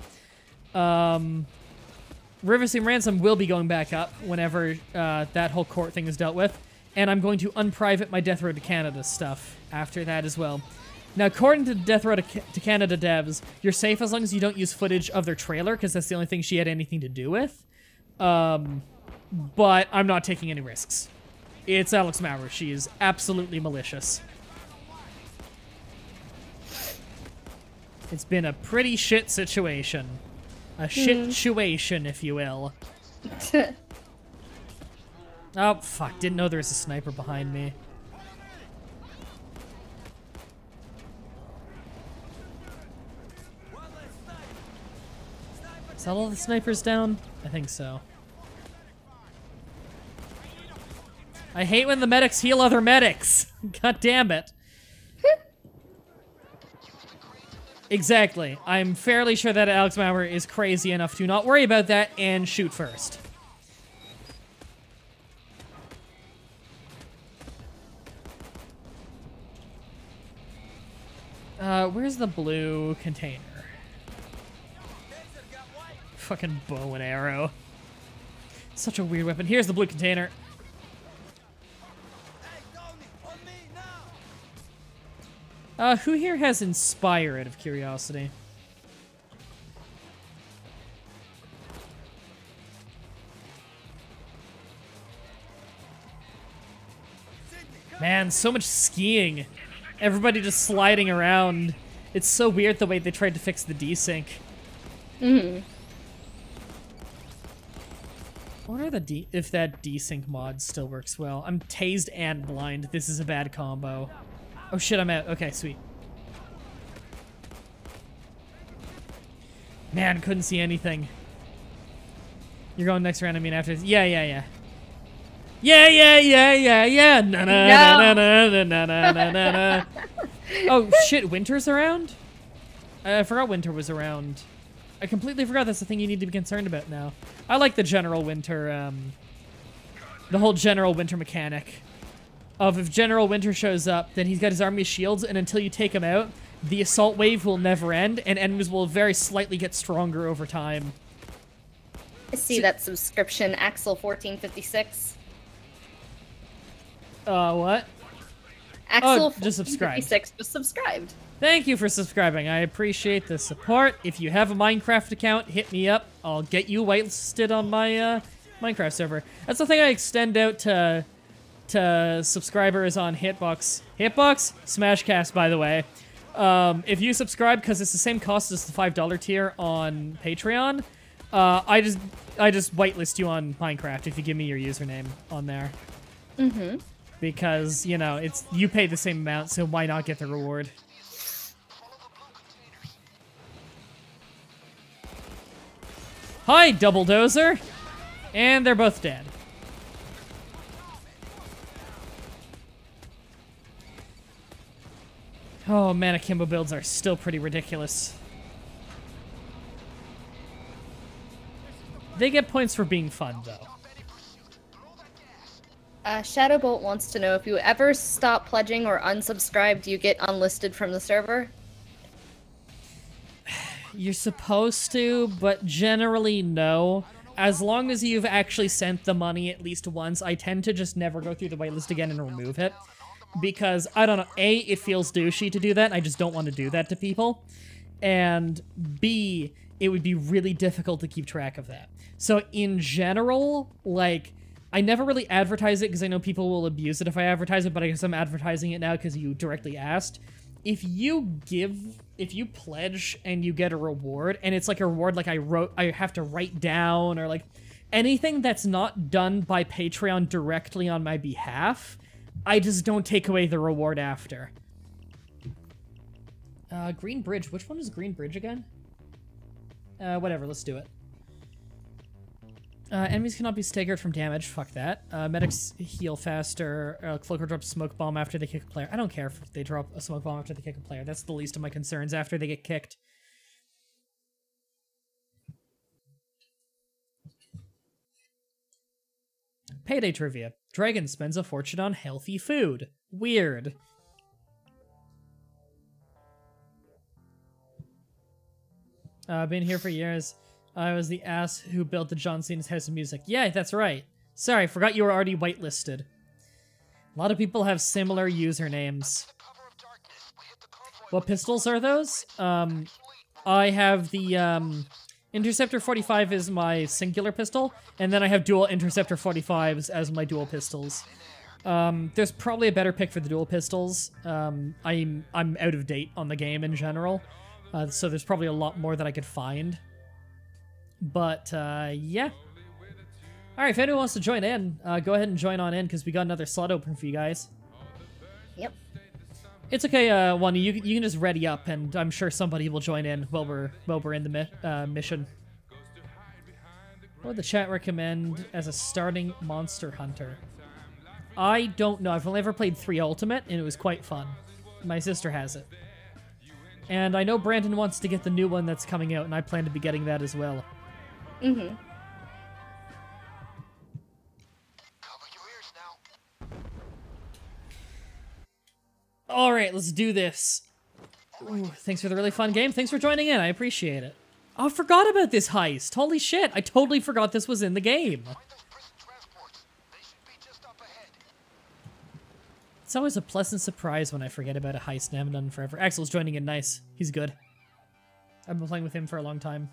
River City Ransom will be going back up whenever that whole court thing is dealt with, and I'm going to unprivate my Death Road to Canada stuff after that as well. Now, according to Death Road to Canada devs, you're safe as long as you don't use footage of their trailer, because that's the only thing she had anything to do with. But I'm not taking any risks. It's Alex Maurer. She is absolutely malicious. It's been a pretty shit situation. A shit-tuation, if you will. Oh, fuck. Didn't know there was a sniper behind me. Is that all the snipers down? I think so. I hate when the medics heal other medics. God damn it. Exactly. I'm fairly sure that Alex Maurer is crazy enough to not worry about that and shoot first. Where's the blue container? Fucking bow and arrow. Such a weird weapon. Here's the blue container. Who here has Inspire out of curiosity? Man, so much skiing. Everybody just sliding around. It's so weird the way they tried to fix the desync. Mm-hmm. I wonder if that desync mod still works well. I'm tased and blind. This is a bad combo. Oh shit, I'm out. Okay, sweet. Man, couldn't see anything. You're going next round, I mean after. Yeah. Yeah. Na na na na na na na na. Oh shit, Winter's around? I forgot Winter was around. I completely forgot that's the thing you need to be concerned about now. I like the General Winter, the whole General Winter mechanic. Of if General Winter shows up, then he's got his army of shields, and until you take him out, the assault wave will never end, and enemies will very slightly get stronger over time. I see that subscription, Axel1456. What? Axel just subscribed. 56 was subscribed. Thank you for subscribing. I appreciate the support. If you have a Minecraft account, hit me up. I'll get you whitelisted on my Minecraft server. That's the thing I extend out to subscribers on Hitbox. Hitbox? Smashcast, by the way. If you subscribe, because it's the same cost as the $5 tier on Patreon, I just whitelist you on Minecraft if you give me your username on there. Mm-hmm. Because, you know, you pay the same amount, so why not get the reward? Hi, Double Dozer! And they're both dead. Oh man, akimbo builds are still pretty ridiculous. They get points for being fun, though. Shadowbolt wants to know if you ever stop pledging or unsubscribe, do you get unlisted from the server? You're supposed to, but generally no. As long as you've actually sent the money at least once, I tend to just never go through the waitlist again and remove it. Because, I don't know, A, it feels douchey to do that, and I just don't want to do that to people. And B, it would be really difficult to keep track of that. So in general, like, I never really advertise it because I know people will abuse it if I advertise it, but I guess I'm advertising it now because you directly asked. If you pledge and you get a reward, and it's like a reward like I have to write down, or like anything that's not done by Patreon directly on my behalf, I just don't take away the reward after. Green Bridge. Which one is Green Bridge again? Whatever, let's do it. Enemies cannot be staggered from damage. Fuck that. Medics heal faster. Cloaker drops smoke bomb after they kick a player. I don't care if they drop a smoke bomb after they kick a player. That's the least of my concerns after they get kicked. Payday trivia. Dragon spends a fortune on healthy food. Weird. Been here for years. I was the ass who built the John Cena's House of Music. Yeah, that's right. Sorry, forgot you were already whitelisted. A lot of people have similar usernames. What pistols are those? I have the, Interceptor 45 is my singular pistol, and then I have dual Interceptor 45s as my dual pistols. There's probably a better pick for the dual pistols. I'm out of date on the game in general, so there's probably a lot more that I could find. But, yeah. Alright, if anyone wants to join in, go ahead and join on in, because we got another slot open for you guys. Yep. It's okay, Wani, you can just ready up, and I'm sure somebody will join in while we're in the mission. What would the chat recommend as a starting Monster Hunter? I don't know. I've only ever played 3 Ultimate, and it was quite fun. My sister has it. And I know Brandon wants to get the new one that's coming out, and I plan to be getting that as well. Mm-hmm. Alright, let's do this. Ooh, thanks for the really fun game. Thanks for joining in. I appreciate it. Oh, I forgot about this heist. Holy shit. I totally forgot this was in the game. It's always a pleasant surprise when I forget about a heist and I haven't done it forever. Axel's joining in. Nice. He's good. I've been playing with him for a long time.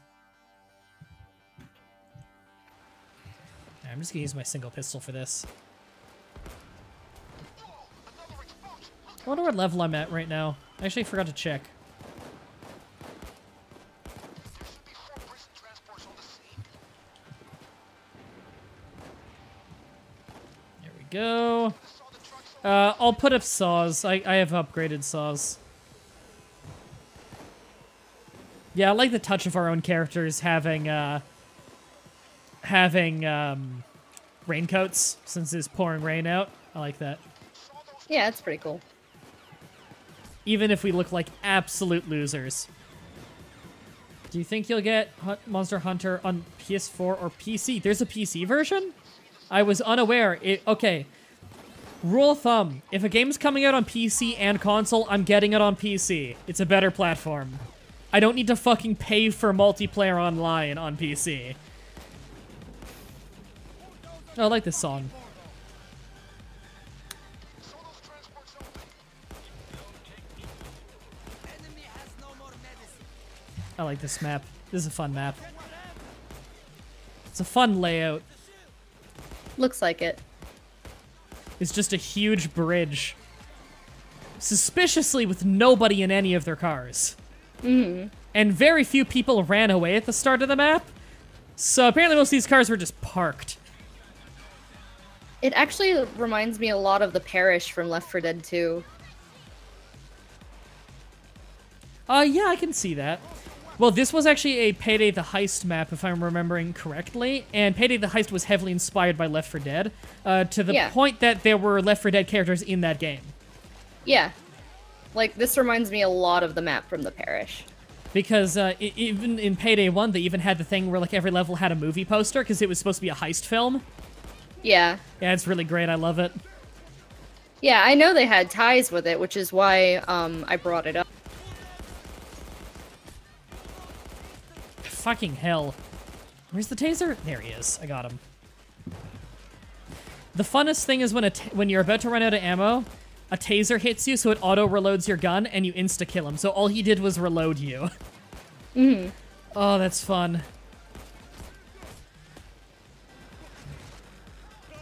I'm just gonna use my single pistol for this. I wonder what level I'm at right now. I actually forgot to check. There we go. I'll put up saws. I have upgraded saws. Yeah, I like the touch of our own characters having raincoats since it's pouring rain out. I like that. Yeah, it's pretty cool. Even if we look like absolute losers. Do you think you'll get Monster Hunter on PS4 or PC? There's a PC version? I was unaware. Okay. Rule of thumb. If a game's coming out on PC and console, I'm getting it on PC. It's a better platform. I don't need to fucking pay for multiplayer online on PC. Oh, I like this song. I like this map. This is a fun map. It's a fun layout. Looks like it. It's just a huge bridge. Suspiciously with nobody in any of their cars. Mm-hmm. And very few people ran away at the start of the map. So apparently most of these cars were just parked. It actually reminds me a lot of the Parish from Left 4 Dead 2. Yeah, I can see that. Well, this was actually a Payday the Heist map, if I'm remembering correctly, and Payday the Heist was heavily inspired by Left 4 Dead, to the point that there were Left 4 Dead characters in that game. Yeah. Like, this reminds me a lot of the map from the Parish. Because even in Payday 1, they even had the thing where, like, every level had a movie poster, because it was supposed to be a heist film. Yeah. Yeah, it's really great. I love it. Yeah, I know they had ties with it, which is why I brought it up. Fucking hell. Where's the taser? There he is. I got him. The funnest thing is when you're about to run out of ammo, a taser hits you, so it auto-reloads your gun, and you insta-kill him. So all he did was reload you. Mm-hmm. Oh, that's fun.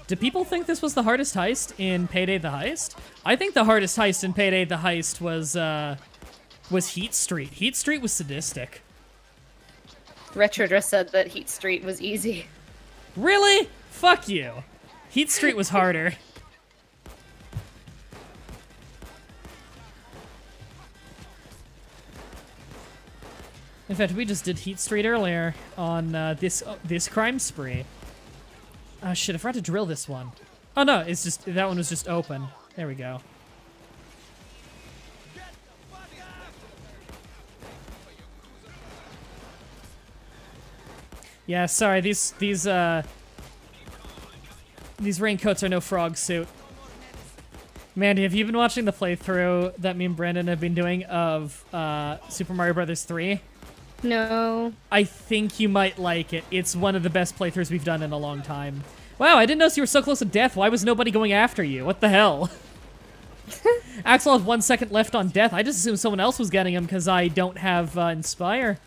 Do people think this was the hardest heist in Payday the Heist? I think the hardest heist in Payday the Heist was Heat Street. Heat Street was sadistic. Retrodress said that Heat Street was easy. Really? Fuck you. Heat Street was harder. In fact, we just did Heat Street earlier on this crime spree. Oh shit, I forgot to drill this one. Oh no, it's just, that one was just open. There we go. Yeah, sorry, these raincoats are no frog suit. Mandy, have you been watching the playthrough that me and Brandon have been doing of Super Mario Bros. 3? No. I think you might like it. It's one of the best playthroughs we've done in a long time. Wow, I didn't notice you were so close to death. Why was nobody going after you? What the hell? Axel has 1 second left on death. I just assumed someone else was getting him because I don't have Inspire.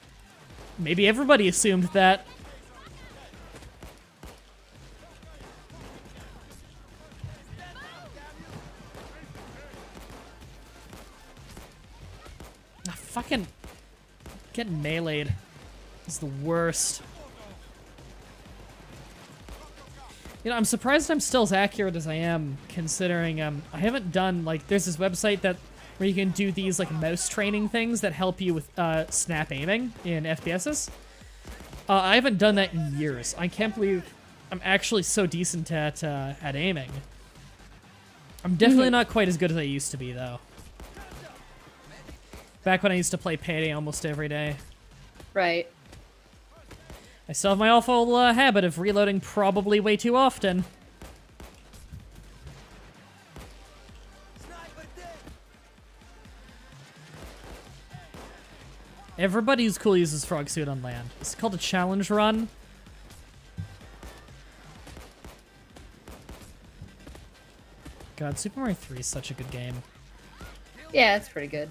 Maybe everybody assumed that. Ah, fucking getting meleeed is the worst. You know, I'm surprised I'm still as accurate as I am, considering I haven't done, like, there's this website that where you can do these, like, mouse training things that help you with snap aiming in FPSs. I haven't done that in years. I can't believe I'm actually so decent at aiming. I'm definitely not quite as good as I used to be, though. Back when I used to play Payday almost every day. Right. I still have my awful habit of reloading probably way too often. Everybody who's cool uses frog suit on land. It's called a challenge run. God, Super Mario 3 is such a good game. Yeah, it's pretty good.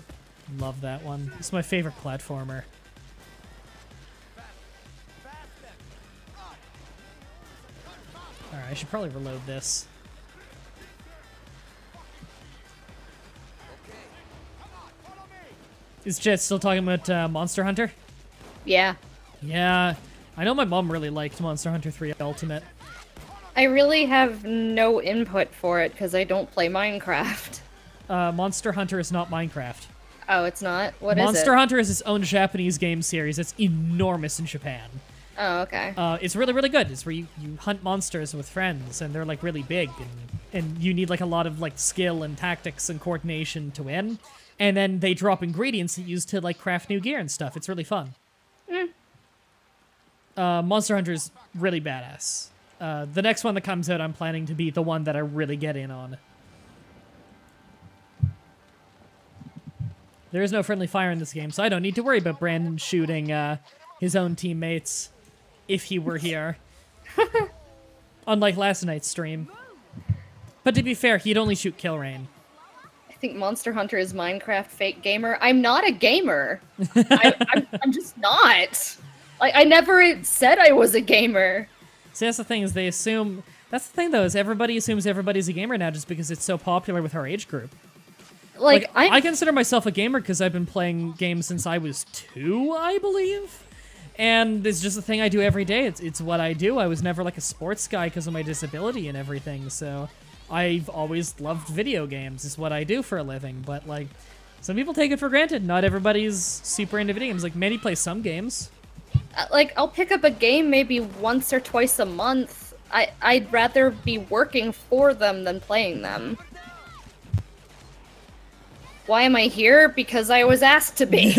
Love that one. It's my favorite platformer. Alright, I should probably reload this. Is Jet still talking about Monster Hunter? Yeah. Yeah. I know my mom really liked Monster Hunter 3 Ultimate. I really have no input for it because I don't play Minecraft. Monster Hunter is not Minecraft. Oh, it's not? What is it? Monster Hunter is its own Japanese game series. It's enormous in Japan. Oh, okay. It's really, really good. It's where you hunt monsters with friends, and they're, like, really big, and you need, like, a lot of, like, skill and tactics and coordination to win. And then they drop ingredients that you use to, like, craft new gear and stuff. It's really fun. Monster Hunter is really badass. The next one that comes out, I'm planning to be the one that I really get in on. There is no friendly fire in this game, so I don't need to worry about Brandon shooting his own teammates if he were here. Unlike last night's stream. But to be fair, he'd only shoot Kill Rain. I think Monster Hunter is Minecraft fake gamer. I'm not a gamer. I'm just not. Like, I never said I was a gamer. See, that's the thing, is they assume... That's the thing, though, is everybody assumes everybody's a gamer now just because it's so popular with our age group. Like I consider myself a gamer because I've been playing games since I was 2, I believe. And it's just a thing I do every day. It's what I do. I was never, like, a sports guy because of my disability and everything, so... I've always loved video games. It's what I do for a living, but, like, some people take it for granted. Not everybody's super into video games. Like, Manny plays some games. Like, I'll pick up a game maybe once or twice a month. I'd rather be working for them than playing them. Why am I here? Because I was asked to be.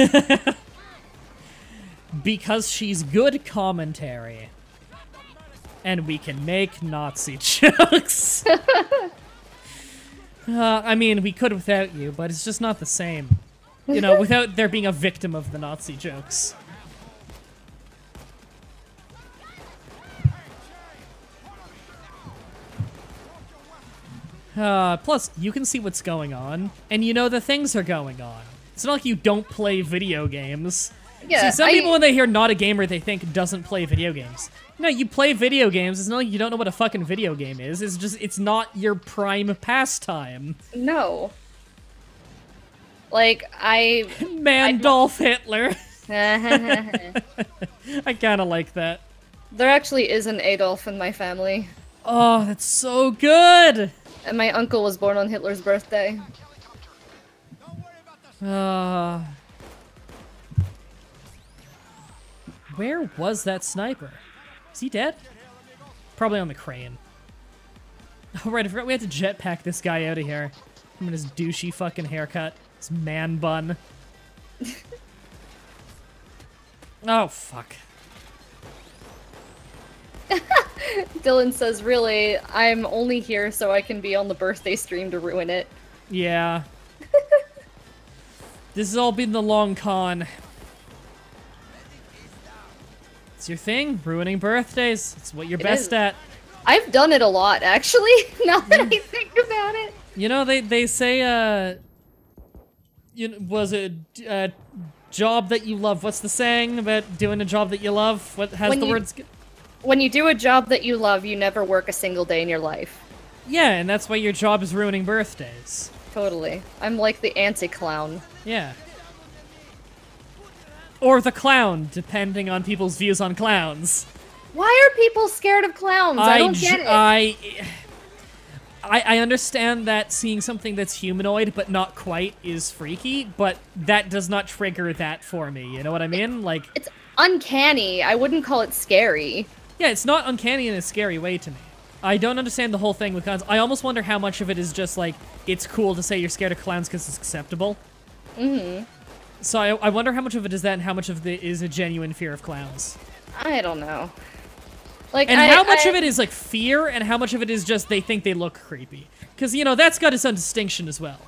Because she's good commentary. And we can make Nazi jokes. I mean, we could without you, but it's just not the same. You know, without there being a victim of the Nazi jokes. Plus, you can see what's going on, and you know the things are going on. It's not like you don't play video games. Yeah, see, some people, when they hear not a gamer, they think doesn't play video games. No, you play video games. It's not like you don't know what a fucking video game is. It's just, it's not your prime pastime. No. Like, Dolph Hitler. I kind of like that. There actually is an Adolf in my family. Oh, that's so good! And my uncle was born on Hitler's birthday. Where was that sniper? Is he dead? Probably on the crane. Oh, right, I forgot we had to jetpack this guy out of here. Him and his douchey fucking haircut. His man bun. Oh, fuck. Dylan says, really, I'm only here so I can be on the birthday stream to ruin it. Yeah. This has all been the long con. It's your thing, ruining birthdays. It's what you're best at. I've done it a lot, actually, now that I think about it. You know, they say, was it a job that you love? What's the saying about doing a job that you love? What has the words... When you do a job that you love, you never work a single day in your life. Yeah, and that's why your job is ruining birthdays. Totally. I'm like the anti-clown. Yeah. Or the clown, depending on people's views on clowns. Why are people scared of clowns? I don't get it. I understand that seeing something that's humanoid but not quite is freaky, but that does not trigger that for me. You know what I mean? Like, it's uncanny. I wouldn't call it scary. Yeah, it's not uncanny in a scary way to me. I don't understand the whole thing with clowns. I almost wonder how much of it is just like, it's cool to say you're scared of clowns because it's acceptable. Mm-hmm. So I wonder how much of it is that and how much of it is a genuine fear of clowns. I don't know. Like, and how much of it is like fear and how much of it is just they think they look creepy. Because, you know, that's got its own distinction as well.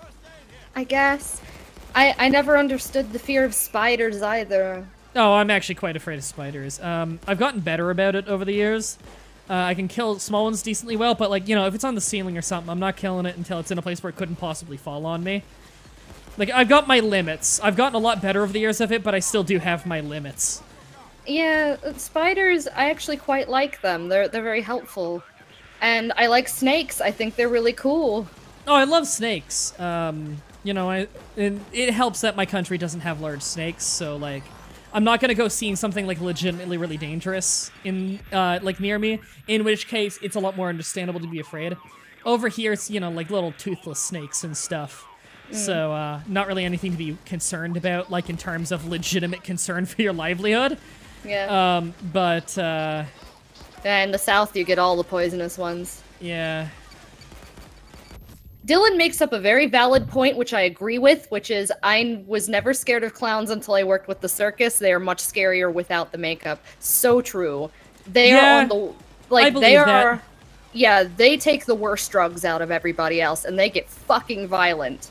I guess. I never understood the fear of spiders either. Oh, I'm actually quite afraid of spiders. I've gotten better about it over the years. I can kill small ones decently well, but like, you know, if it's on the ceiling or something, I'm not killing it until it's in a place where it couldn't possibly fall on me. Like, I've got my limits. I've gotten a lot better over the years of it, but I still do have my limits. Yeah, spiders, I actually quite like them. They're very helpful. And I like snakes. I think they're really cool. Oh, I love snakes. You know, it helps that my country doesn't have large snakes, so like, I'm not gonna go seeing something like legitimately really dangerous in like near me, in which case it's a lot more understandable to be afraid. Over here, it's, you know, like little toothless snakes and stuff. So, not really anything to be concerned about, like in terms of legitimate concern for your livelihood. Yeah. Yeah, in the South, you get all the poisonous ones. Yeah. Dylan makes up a very valid point, which I agree with, which is I was never scared of clowns until I worked with the circus. They are much scarier without the makeup. So true. They are on the... Like, I believe that. Yeah, they take the worst drugs out of everybody else, and they get fucking violent.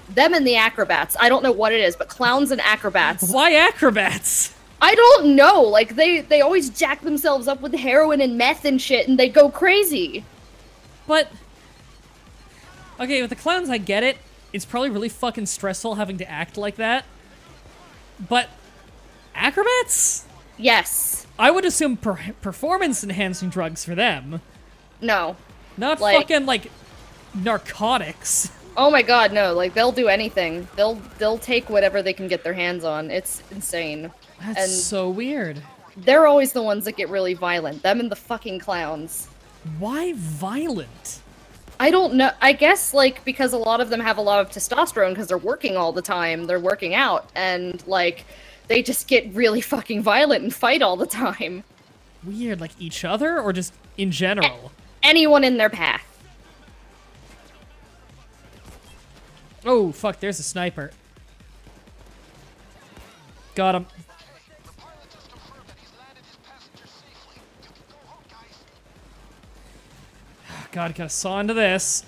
Them and the acrobats. I don't know what it is, but clowns and acrobats. Why acrobats? I don't know. Like, they always jack themselves up with heroin and meth and shit, and they go crazy. But... Okay, with the clowns, I get it. It's probably really fucking stressful having to act like that. But... acrobats? Yes. I would assume performance-enhancing drugs for them. No. Not fucking, like, narcotics. Oh my god, no. Like, they'll do anything. They'll take whatever they can get their hands on. It's insane. That's so weird. They're always the ones that get really violent. Them and the fucking clowns. Why violent? I don't know. I guess, like, because a lot of them have a lot of testosterone because they're working all the time. They're working out. And, like, they just get really fucking violent and fight all the time. Weird. Like, each other? Or just in general? Anyone in their path. Oh, fuck. There's a sniper. Got him. God, gotta saw into this.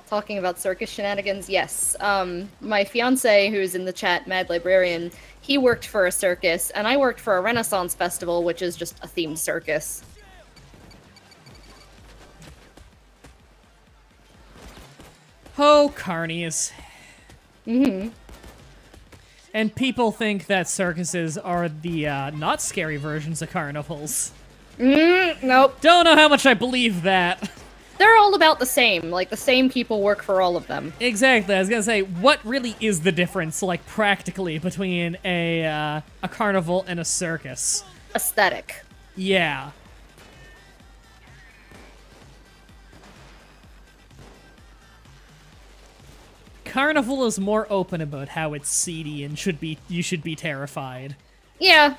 Talking about circus shenanigans, yes. My fiance, who's in the chat, Mad Librarian, he worked for a circus, and I worked for a Renaissance festival, which is just a themed circus. Oh, carnies. Mm-hmm. And people think that circuses are the not scary versions of carnivals. Nope. Don't know how much I believe that. They're all about the same. Like, the same people work for all of them. Exactly. I was gonna say, what really is the difference, like, practically, between a carnival and a circus? Aesthetic. Yeah. Carnival is more open about how it's seedy and you should be terrified. Yeah.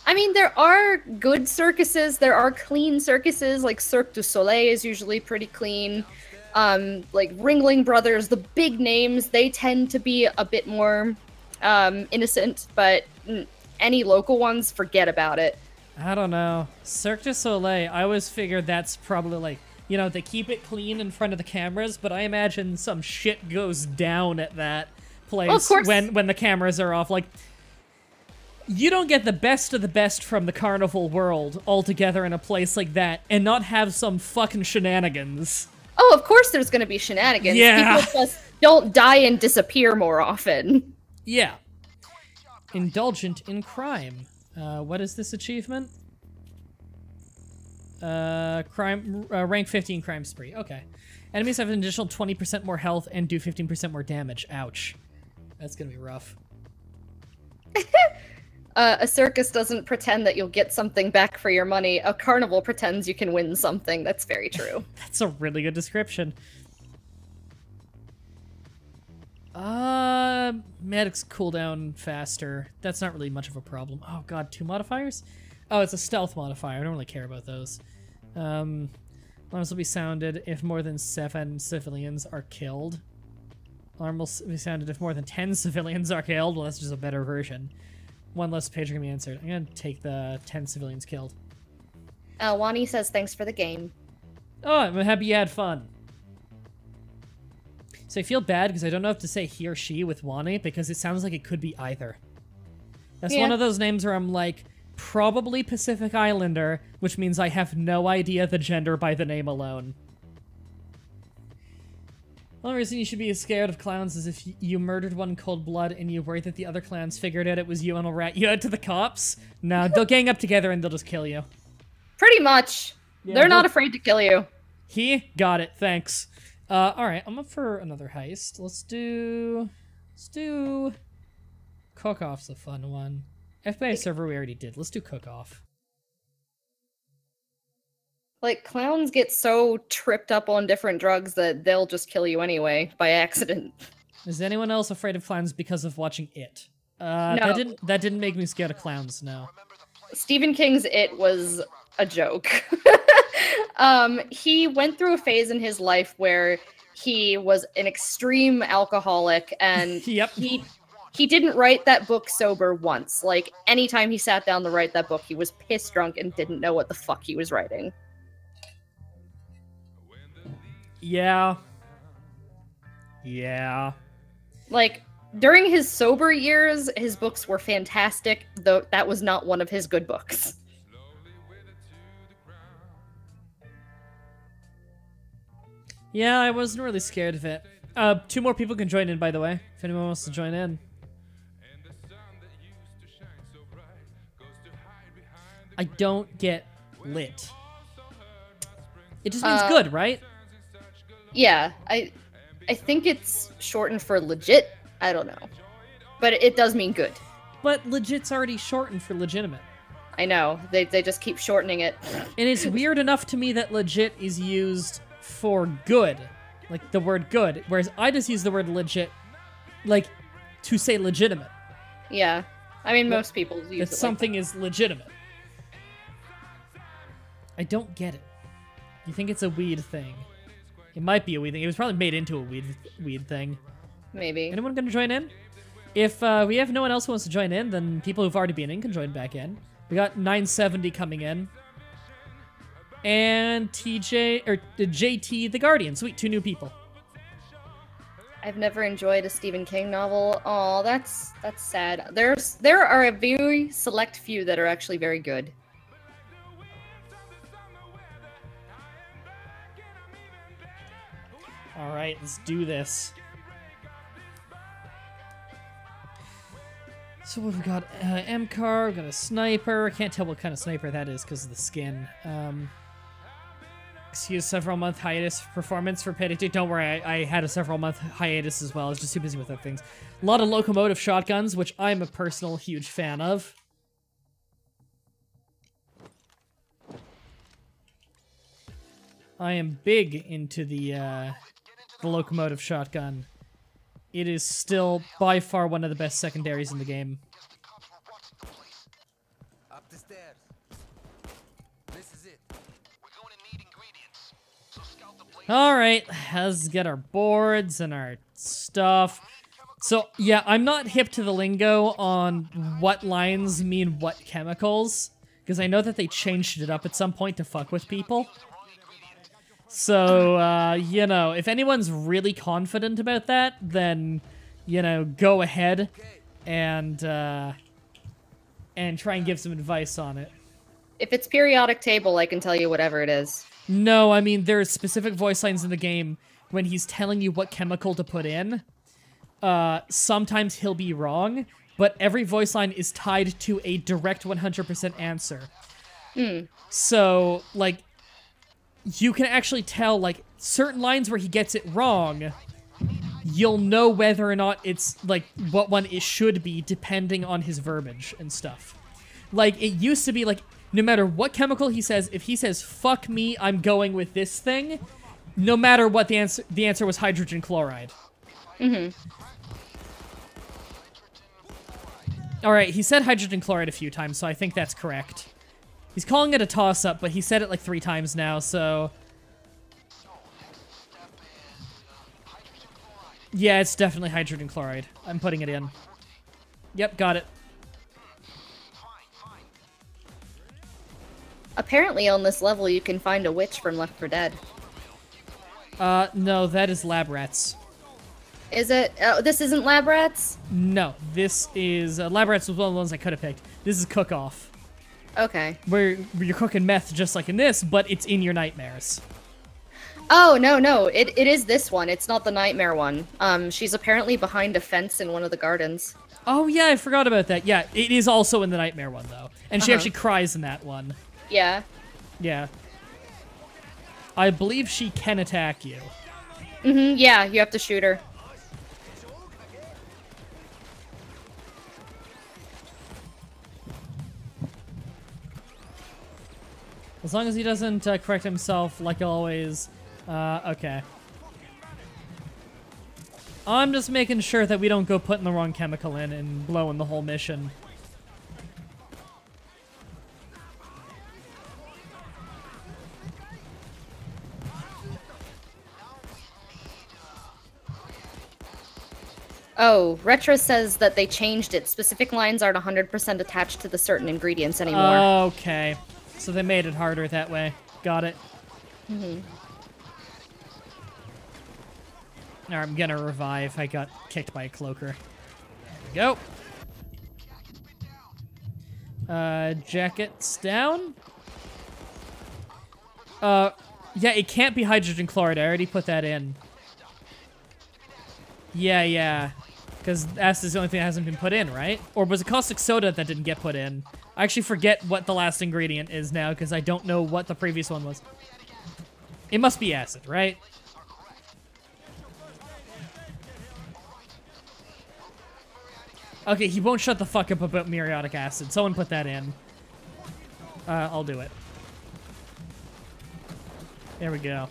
I mean, there are good circuses. There are clean circuses. Like Cirque du Soleil is usually pretty clean. Like Ringling Brothers, the big names, they tend to be a bit more innocent. But any local ones, forget about it. I don't know. Cirque du Soleil, I always figured that's probably like, you know, they keep it clean in front of the cameras, but I imagine some shit goes down at that place when the cameras are off. Like, you don't get the best of the best from the carnival world all together in a place like that and not have some fucking shenanigans. Oh, of course there's gonna be shenanigans. Yeah. People just don't die and disappear more often. Yeah. Indulgent in crime. What is this achievement? Rank 15 crime spree. Okay. Enemies have an additional 20% more health and do 15% more damage. Ouch. That's gonna be rough. A circus doesn't pretend that you'll get something back for your money. A carnival pretends you can win something. That's very true. That's a really good description. Medics cool down faster. That's not really much of a problem. Oh god, 2 modifiers? Oh, it's a stealth modifier. I don't really care about those. Alarms will be sounded if more than 7 civilians are killed. Alarm will be sounded if more than 10 civilians are killed. Well, that's just a better version. 1 less pager can be answered. I'm gonna take the 10 civilians killed. Wani says thanks for the game. Oh, I'm happy you had fun. So I feel bad because I don't know if to say he or she with Wani because it sounds like it could be either. That's one of those names where I'm like, probably Pacific Islander, which means I have no idea the gender by the name alone. The only reason you should be scared of clowns is if you murdered one in cold blood and you worry that the other clowns figured out it was you and will rat you out to the cops. No, they'll gang up together and they'll just kill you. Pretty much. Yeah, they're not afraid to kill you. He got it, thanks. Alright, I'm up for another heist. Let's do Cook-Off's a fun one. FBI server we already did. Let's do Cook-Off. Like, clowns get so tripped up on different drugs that they'll just kill you anyway, by accident. Is anyone else afraid of clowns because of watching It? No. That didn't make me scared of clowns, no. Stephen King's It was a joke. He went through a phase in his life where he was an extreme alcoholic, and yep. He didn't write that book sober once. Like, anytime he sat down to write that book, he was pissed drunk and didn't know what the fuck he was writing. Yeah. Yeah. Like, during his sober years, his books were fantastic, though that was not one of his good books. Yeah, I wasn't really scared of it. 2 more people can join in, by the way, if anyone wants to join in. I don't get lit. It just means good, right? Yeah, I think it's shortened for legit. I don't know. But it does mean good. But legit's already shortened for legitimate. I know. They just keep shortening it. And it's weird enough to me that legit is used for good. Like, the word good. Whereas I just use the word legit, like, to say legitimate. Yeah. I mean, most people use it that something is legitimate. I don't get it. You think it's a weed thing? It might be a weed thing. It was probably made into a weed thing. Maybe. Anyone gonna join in? If we have no one else who wants to join in, then people who've already been in can join back in. We got 970 coming in. And JT the Guardian. Sweet, 2 new people. I've never enjoyed a Stephen King novel. Oh, that's sad. There are a very select few that are actually very good. All right, let's do this. So we've got MCAR, we've got a sniper. I can't tell what kind of sniper that is because of the skin. Excuse several month hiatus performance for Payday 2. Don't worry, I had a several month hiatus as well. I was just too busy with other things. A lot of locomotive shotguns, which I'm a personal huge fan of. I am big into the locomotive shotgun. it is still by far one of the best secondaries in the game. Up the stairs. This is it. We're going to need ingredients. So scout the place. All right, let's get our boards and our stuff. So, yeah, I'm not hip to the lingo on what lines mean what chemicals, because I know that they changed it up at some point to fuck with people. So, you know, if anyone's really confident about that, then, you know, go ahead and try and give some advice on it. If it's periodic table, I can tell you whatever it is. No, I mean, there's specific voice lines in the game when he's telling you what chemical to put in. Sometimes he'll be wrong, but every voice line is tied to a direct 100% answer. So, like, you can actually tell, like, certain lines where he gets it wrong, you'll know whether or not it's, like, what one it should be, depending on his verbiage and stuff. Like, it used to be, like, no matter what chemical he says, if he says, fuck me, I'm going with this thing, no matter what the answer was hydrogen chloride. Alright, he said hydrogen chloride a few times, so I think that's correct. He's calling it a toss-up, but he said it like 3 times now, so... Yeah, it's definitely hydrogen chloride. I'm putting it in. Yep, got it. Apparently on this level you can find a witch from Left 4 Dead. No, that is lab rats. Is it? Oh, this isn't Lab Rats? No, this is... Lab rats was one of the ones I could have picked. This is cook-off. Okay. Where you're cooking meth just like in this, but it's in your nightmares. Oh, no. It is this one. It's not the nightmare one. She's apparently behind a fence in one of the gardens. Oh, yeah, I forgot about that. Yeah, it is also in the nightmare one, though. And she actually cries in that one. Yeah. Yeah. I believe she can attack you. Yeah, you have to shoot her. As long as he doesn't correct himself, like always. Okay. I'm just making sure that we don't go putting the wrong chemical in and blowing the whole mission. Oh, Retro says that they changed it. Specific lines aren't 100% attached to the certain ingredients anymore. Okay. So they made it harder that way. Got it. Alright, I'm gonna revive. I got kicked by a cloaker. There we go. Jackets down. Yeah, it can't be hydrogen chloride. I already put that in. Yeah. Because acid is the only thing that hasn't been put in, right? Or was it caustic soda that didn't get put in? I actually forget what the last ingredient is now, because I don't know what the previous one was. It must be acid, right? Okay, he won't shut the fuck up about muriatic acid. Someone put that in. I'll do it. There we go.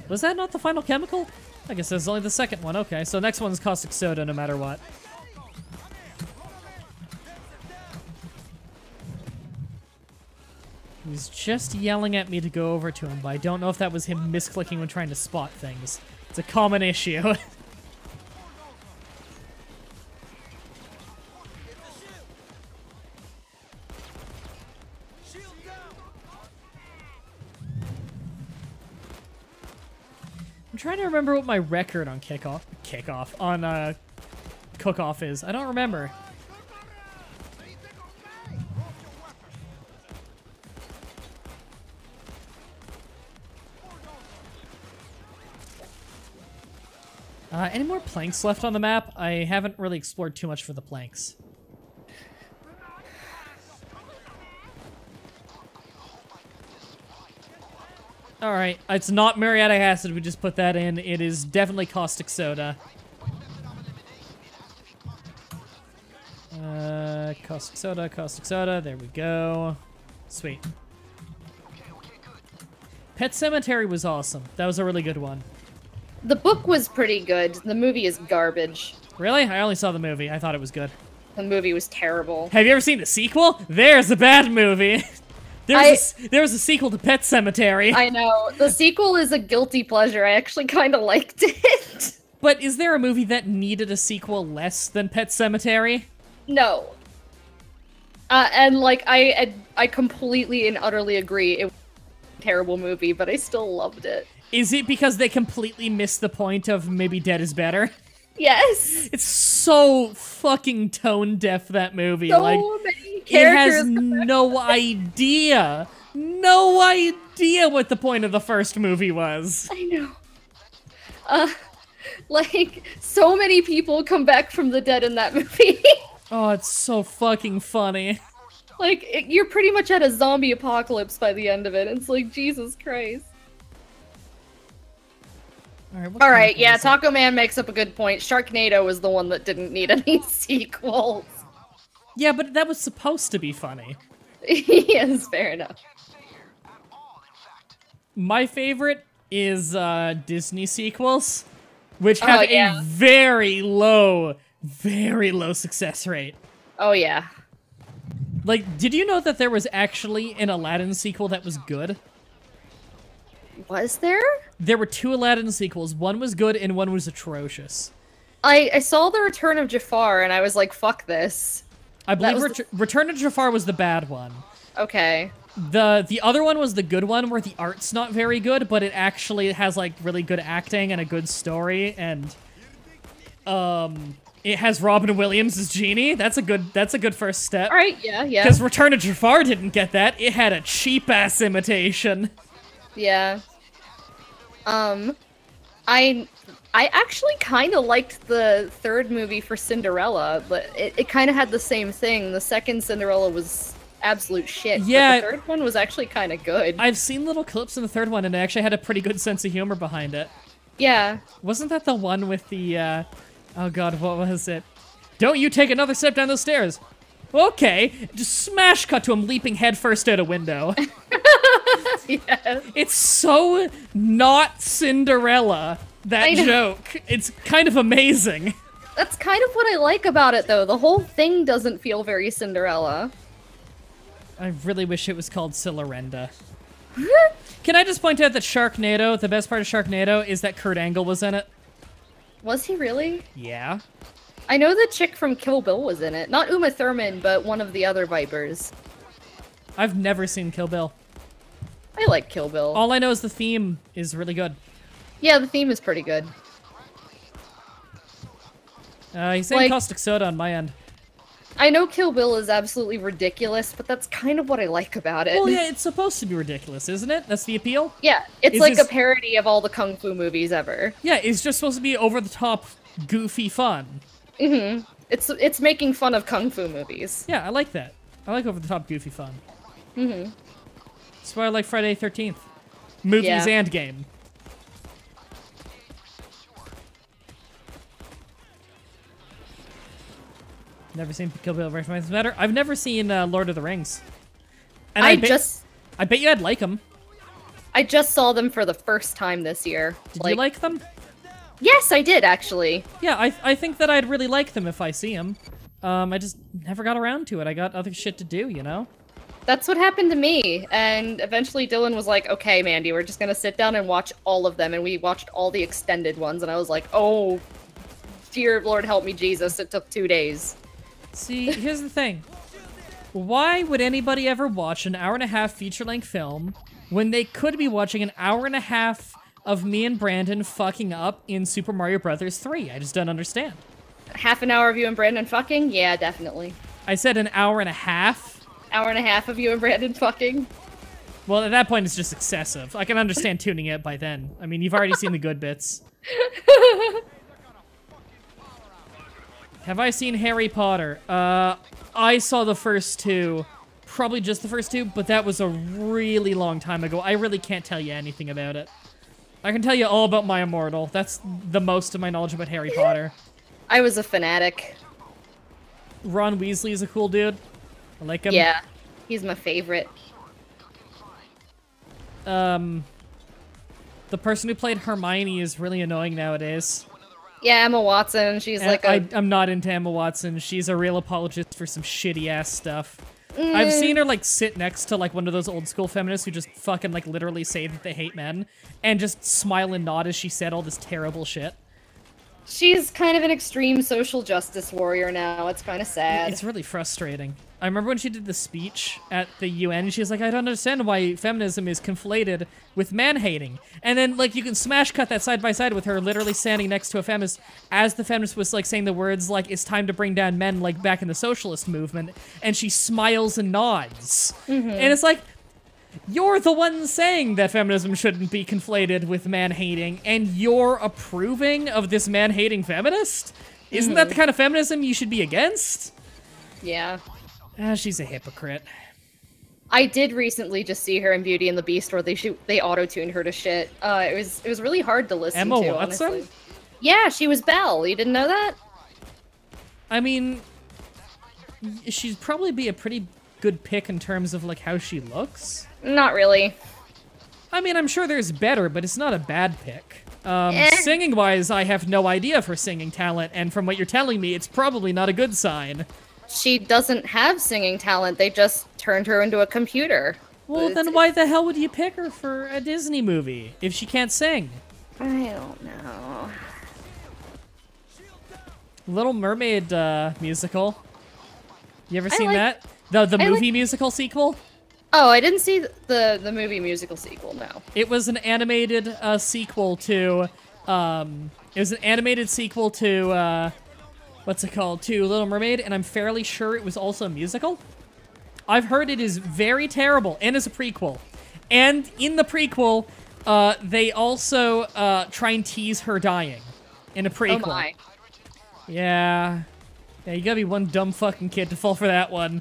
Was that not the final chemical? I guess that's only the second one. Okay, so next one's caustic soda no matter what. He's just yelling at me to go over to him, but I don't know if that was him misclicking when trying to spot things. It's a common issue. I'm trying to remember what my record on cook-off is. I don't remember. Any more planks left on the map? I haven't really explored too much for the planks. Alright, it's not muriatic acid, we just put that in. It is definitely caustic soda. Caustic soda, there we go. Sweet. Pet Sematary was awesome. That was a really good one. The book was pretty good. The movie is garbage. Really? I only saw the movie. I thought it was good. The movie was terrible. Have you ever seen the sequel? There's a bad movie. There was a sequel to Pet Sematary. I know. The sequel is a guilty pleasure. I actually kind of liked it. But is there a movie that needed a sequel less than Pet Sematary? No. And like I completely and utterly agree. It was a terrible movie, but I still loved it. Is it because they completely missed the point of maybe dead is better? Yes. It's so fucking tone deaf, that movie. So like, many it characters. has no idea what the point of the first movie was. I know. Like, so many people come back from the dead in that movie. Oh, it's so fucking funny. Like, you're pretty much at a zombie apocalypse by the end of it. It's like, Jesus Christ. Alright, yeah, Taco Man makes up a good point. Sharknado was the one that didn't need any sequels. Yeah, but that was supposed to be funny. Yes, fair enough. My favorite is Disney sequels, which have a very low success rate. Oh, yeah. Like, did you know that there was actually an Aladdin sequel that was good? Was there? There were 2 Aladdin sequels. One was good and one was atrocious. I saw The Return of Jafar and I was like, fuck this. I believe Return of Jafar was the bad one. Okay. The other one was the good one, where the art's not very good, but it actually has, like, really good acting and a good story, and it has Robin Williams as Genie. That's a good first step. All right, yeah. Because Return of Jafar didn't get that. It had a cheap-ass imitation. Yeah. I actually kind of liked the third movie for Cinderella, but it kind of had the same thing. The second Cinderella was absolute shit. Yeah. But the third one was actually kind of good. I've seen little clips in the third one, and it actually had a pretty good sense of humor behind it. Yeah. Wasn't that the one with the, oh god, what was it? Don't you take another step down those stairs. Okay. Just smash cut to him leaping headfirst out a window. Yeah. It's so not Cinderella, that joke. It's kind of amazing. That's kind of what I like about it, though. The whole thing doesn't feel very Cinderella. I really wish it was called Cinderella. Can I just point out that Sharknado, the best part of Sharknado, is that Kurt Angle was in it? Was he really? Yeah. I know the chick from Kill Bill was in it. Not Uma Thurman, but one of the other Vipers. I've never seen Kill Bill. I like Kill Bill. All I know is the theme is really good. Yeah, the theme is pretty good. He's saying caustic soda on my end. I know Kill Bill is absolutely ridiculous, but that's kind of what I like about it. Well, yeah, it's supposed to be ridiculous, isn't it? That's the appeal? Yeah, it's like a parody of all the kung fu movies ever. Yeah, it's just supposed to be over-the-top, goofy fun. Mm-hmm. It's making fun of kung fu movies. Yeah, I like that. I like over-the-top, goofy fun. Mm-hmm. That's why I like Friday the 13th. Movies and game. Never seen Kill Bill Right Minds Matter. I've never seen Lord of the Rings. And I bet you I'd like them. I just saw them for the first time this year. Did you like them? Yes, I did, actually. Yeah, I think that I'd really like them if I see them. I just never got around to it. I got other shit to do, you know? That's what happened to me, and eventually Dylan was like, okay, Mandy, we're just gonna sit down and watch all of them, and we watched all the extended ones, and I was like, oh, dear Lord help me, Jesus, it took 2 days. See, here's the thing. Why would anybody ever watch an hour-and-a-half feature-length film when they could be watching an hour-and-a-half of me and Brandon fucking up in Super Mario Bros. 3? I just don't understand. Half an hour of you and Brandon fucking? Yeah, definitely. I said an hour-and-a-half? Hour and a half of you and Brandon fucking? Well, at that point, it's just excessive. I can understand tuning it by then. I mean, you've already seen the good bits. Have I seen Harry Potter? I saw the first 2. Probably just the first 2, but that was a really long time ago. I really can't tell you anything about it. I can tell you all about My Immortal. That's the most of my knowledge about Harry Potter. I was a fanatic. Ron Weasley is a cool dude. I like him. Yeah, he's my favorite. the person who played Hermione is really annoying nowadays. Yeah, Emma Watson. She's And like a... I'm not into Emma Watson. She's a real apologist for some shitty ass stuff. I've seen her like sit next to like one of those old school feminists who just fucking like literally say that they hate men and just smile and nod as she said all this terrible shit. She's kind of an extreme social justice warrior now. It's kind of sad. It's really frustrating. I remember when she did the speech at the UN, she was like, I don't understand why feminism is conflated with man-hating. And then, like, you can smash cut that side by side with her literally standing next to a feminist as the feminist was, like, saying the words, like, it's time to bring down men, like, back in the socialist movement. And she smiles and nods. And it's like, you're the one saying that feminism shouldn't be conflated with man-hating, and you're approving of this man-hating feminist? Isn't that the kind of feminism you should be against? Yeah. She's a hypocrite. I did recently just see her in Beauty and the Beast where they auto-tuned her to shit. It was really hard to listen Emma to, Watson? honestly. Yeah, she was Belle. You didn't know that? I mean, she'd probably be a pretty good pick in terms of, like, how she looks. Not really. I mean, I'm sure there's better, but it's not a bad pick. Singing-wise, I have no idea for singing talent, and from what you're telling me, it's probably not a good sign. She doesn't have singing talent. They just turned her into a computer. Well, then why the hell would you pick her for a Disney movie if she can't sing? I don't know. Little Mermaid musical. You ever seen that? The movie musical sequel? Oh, I didn't see the movie musical sequel, no. It was an animated sequel to what's it called? To Little Mermaid, and I'm fairly sure it was also a musical. I've heard it is very terrible, and is a prequel. And in the prequel, they also try and tease her dying in a prequel. Oh my. Yeah. Yeah, you gotta be one dumb fucking kid to fall for that one.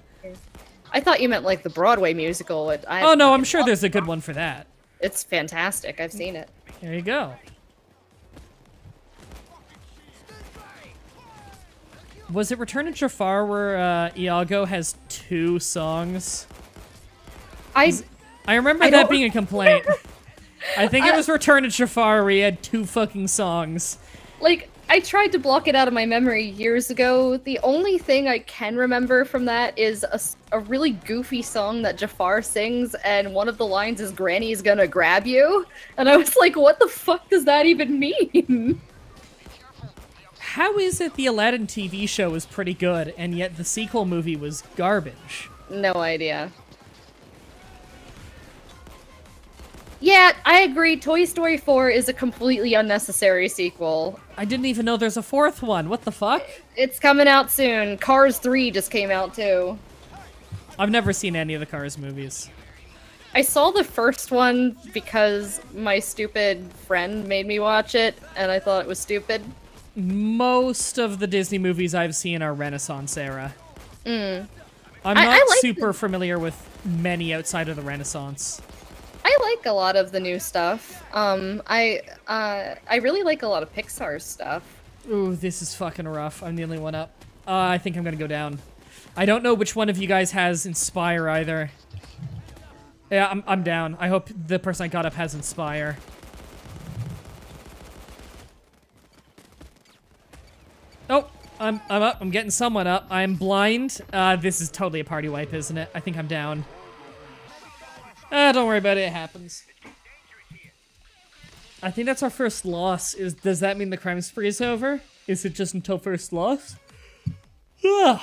I thought you meant like the Broadway musical. Oh no, I'm sure there's a good one for that. It's fantastic. I've seen it. There you go. Was it Return of Jafar where Iago has 2 songs? I remember that being a complaint. I think it was Return of Jafar where he had 2 fucking songs. Like, I tried to block it out of my memory years ago. The only thing I can remember from that is a really goofy song that Jafar sings, and one of the lines is "Granny's gonna grab you," and I was like, what the fuck does that even mean? How is it the Aladdin TV show was pretty good, and yet the sequel movie was garbage? No idea. Yeah, I agree. Toy Story 4 is a completely unnecessary sequel. I didn't even know there's a 4th one. What the fuck? It's coming out soon. Cars 3 just came out too. I've never seen any of the Cars movies. I saw the first one because my stupid friend made me watch it, and I thought it was stupid. Most of the Disney movies I've seen are Renaissance era. I'm not I like super familiar with many outside of the Renaissance. I like a lot of the new stuff. I really like a lot of Pixar stuff. Ooh, this is fucking rough. I'm the only one up. I think I'm gonna go down. I don't know which one of you guys has Inspire either. Yeah, I'm down. I hope the person I got up has Inspire. Oh, I'm up. I'm getting someone up. I'm blind. This is totally a party wipe, isn't it? I think I'm down. Don't worry about it. It happens. I think that's our first loss. Does that mean the crime spree is over? Is it just until first loss? Ugh.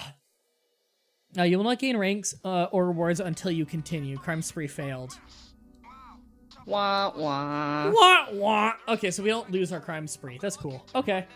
You will not gain ranks or rewards until you continue. Crime spree failed. Wah wah. Wah wah. Okay, so we don't lose our crime spree. That's cool. Okay.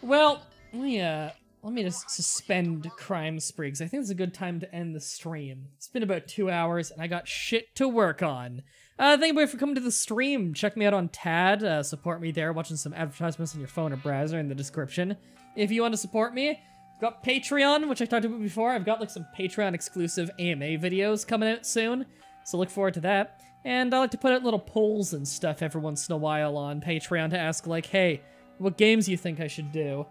Well, let me just suspend crime spree, because I think it's a good time to end the stream. It's been about 2 hours, and I got shit to work on. Thank you for coming to the stream. Check me out on TAD. Support me there, watching some advertisements on your phone or browser in the description. If you want to support me, I've got Patreon, which I talked about before. I've got like some Patreon-exclusive AMA videos coming out soon, so look forward to that. And I like to put out little polls and stuff every once in a while on Patreon to ask, like, hey, what games you think I should do?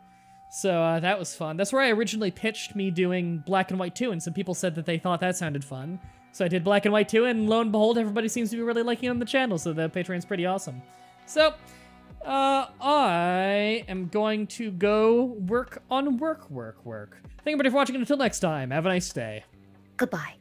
So that was fun. That's where I originally pitched me doing Black and White 2, and some people said that they thought that sounded fun. So I did Black and White too, and lo and behold, everybody seems to be really liking it on the channel, so the Patreon's pretty awesome. So, I am going to go work on work. Thank you everybody for watching, and until next time, have a nice day. Goodbye.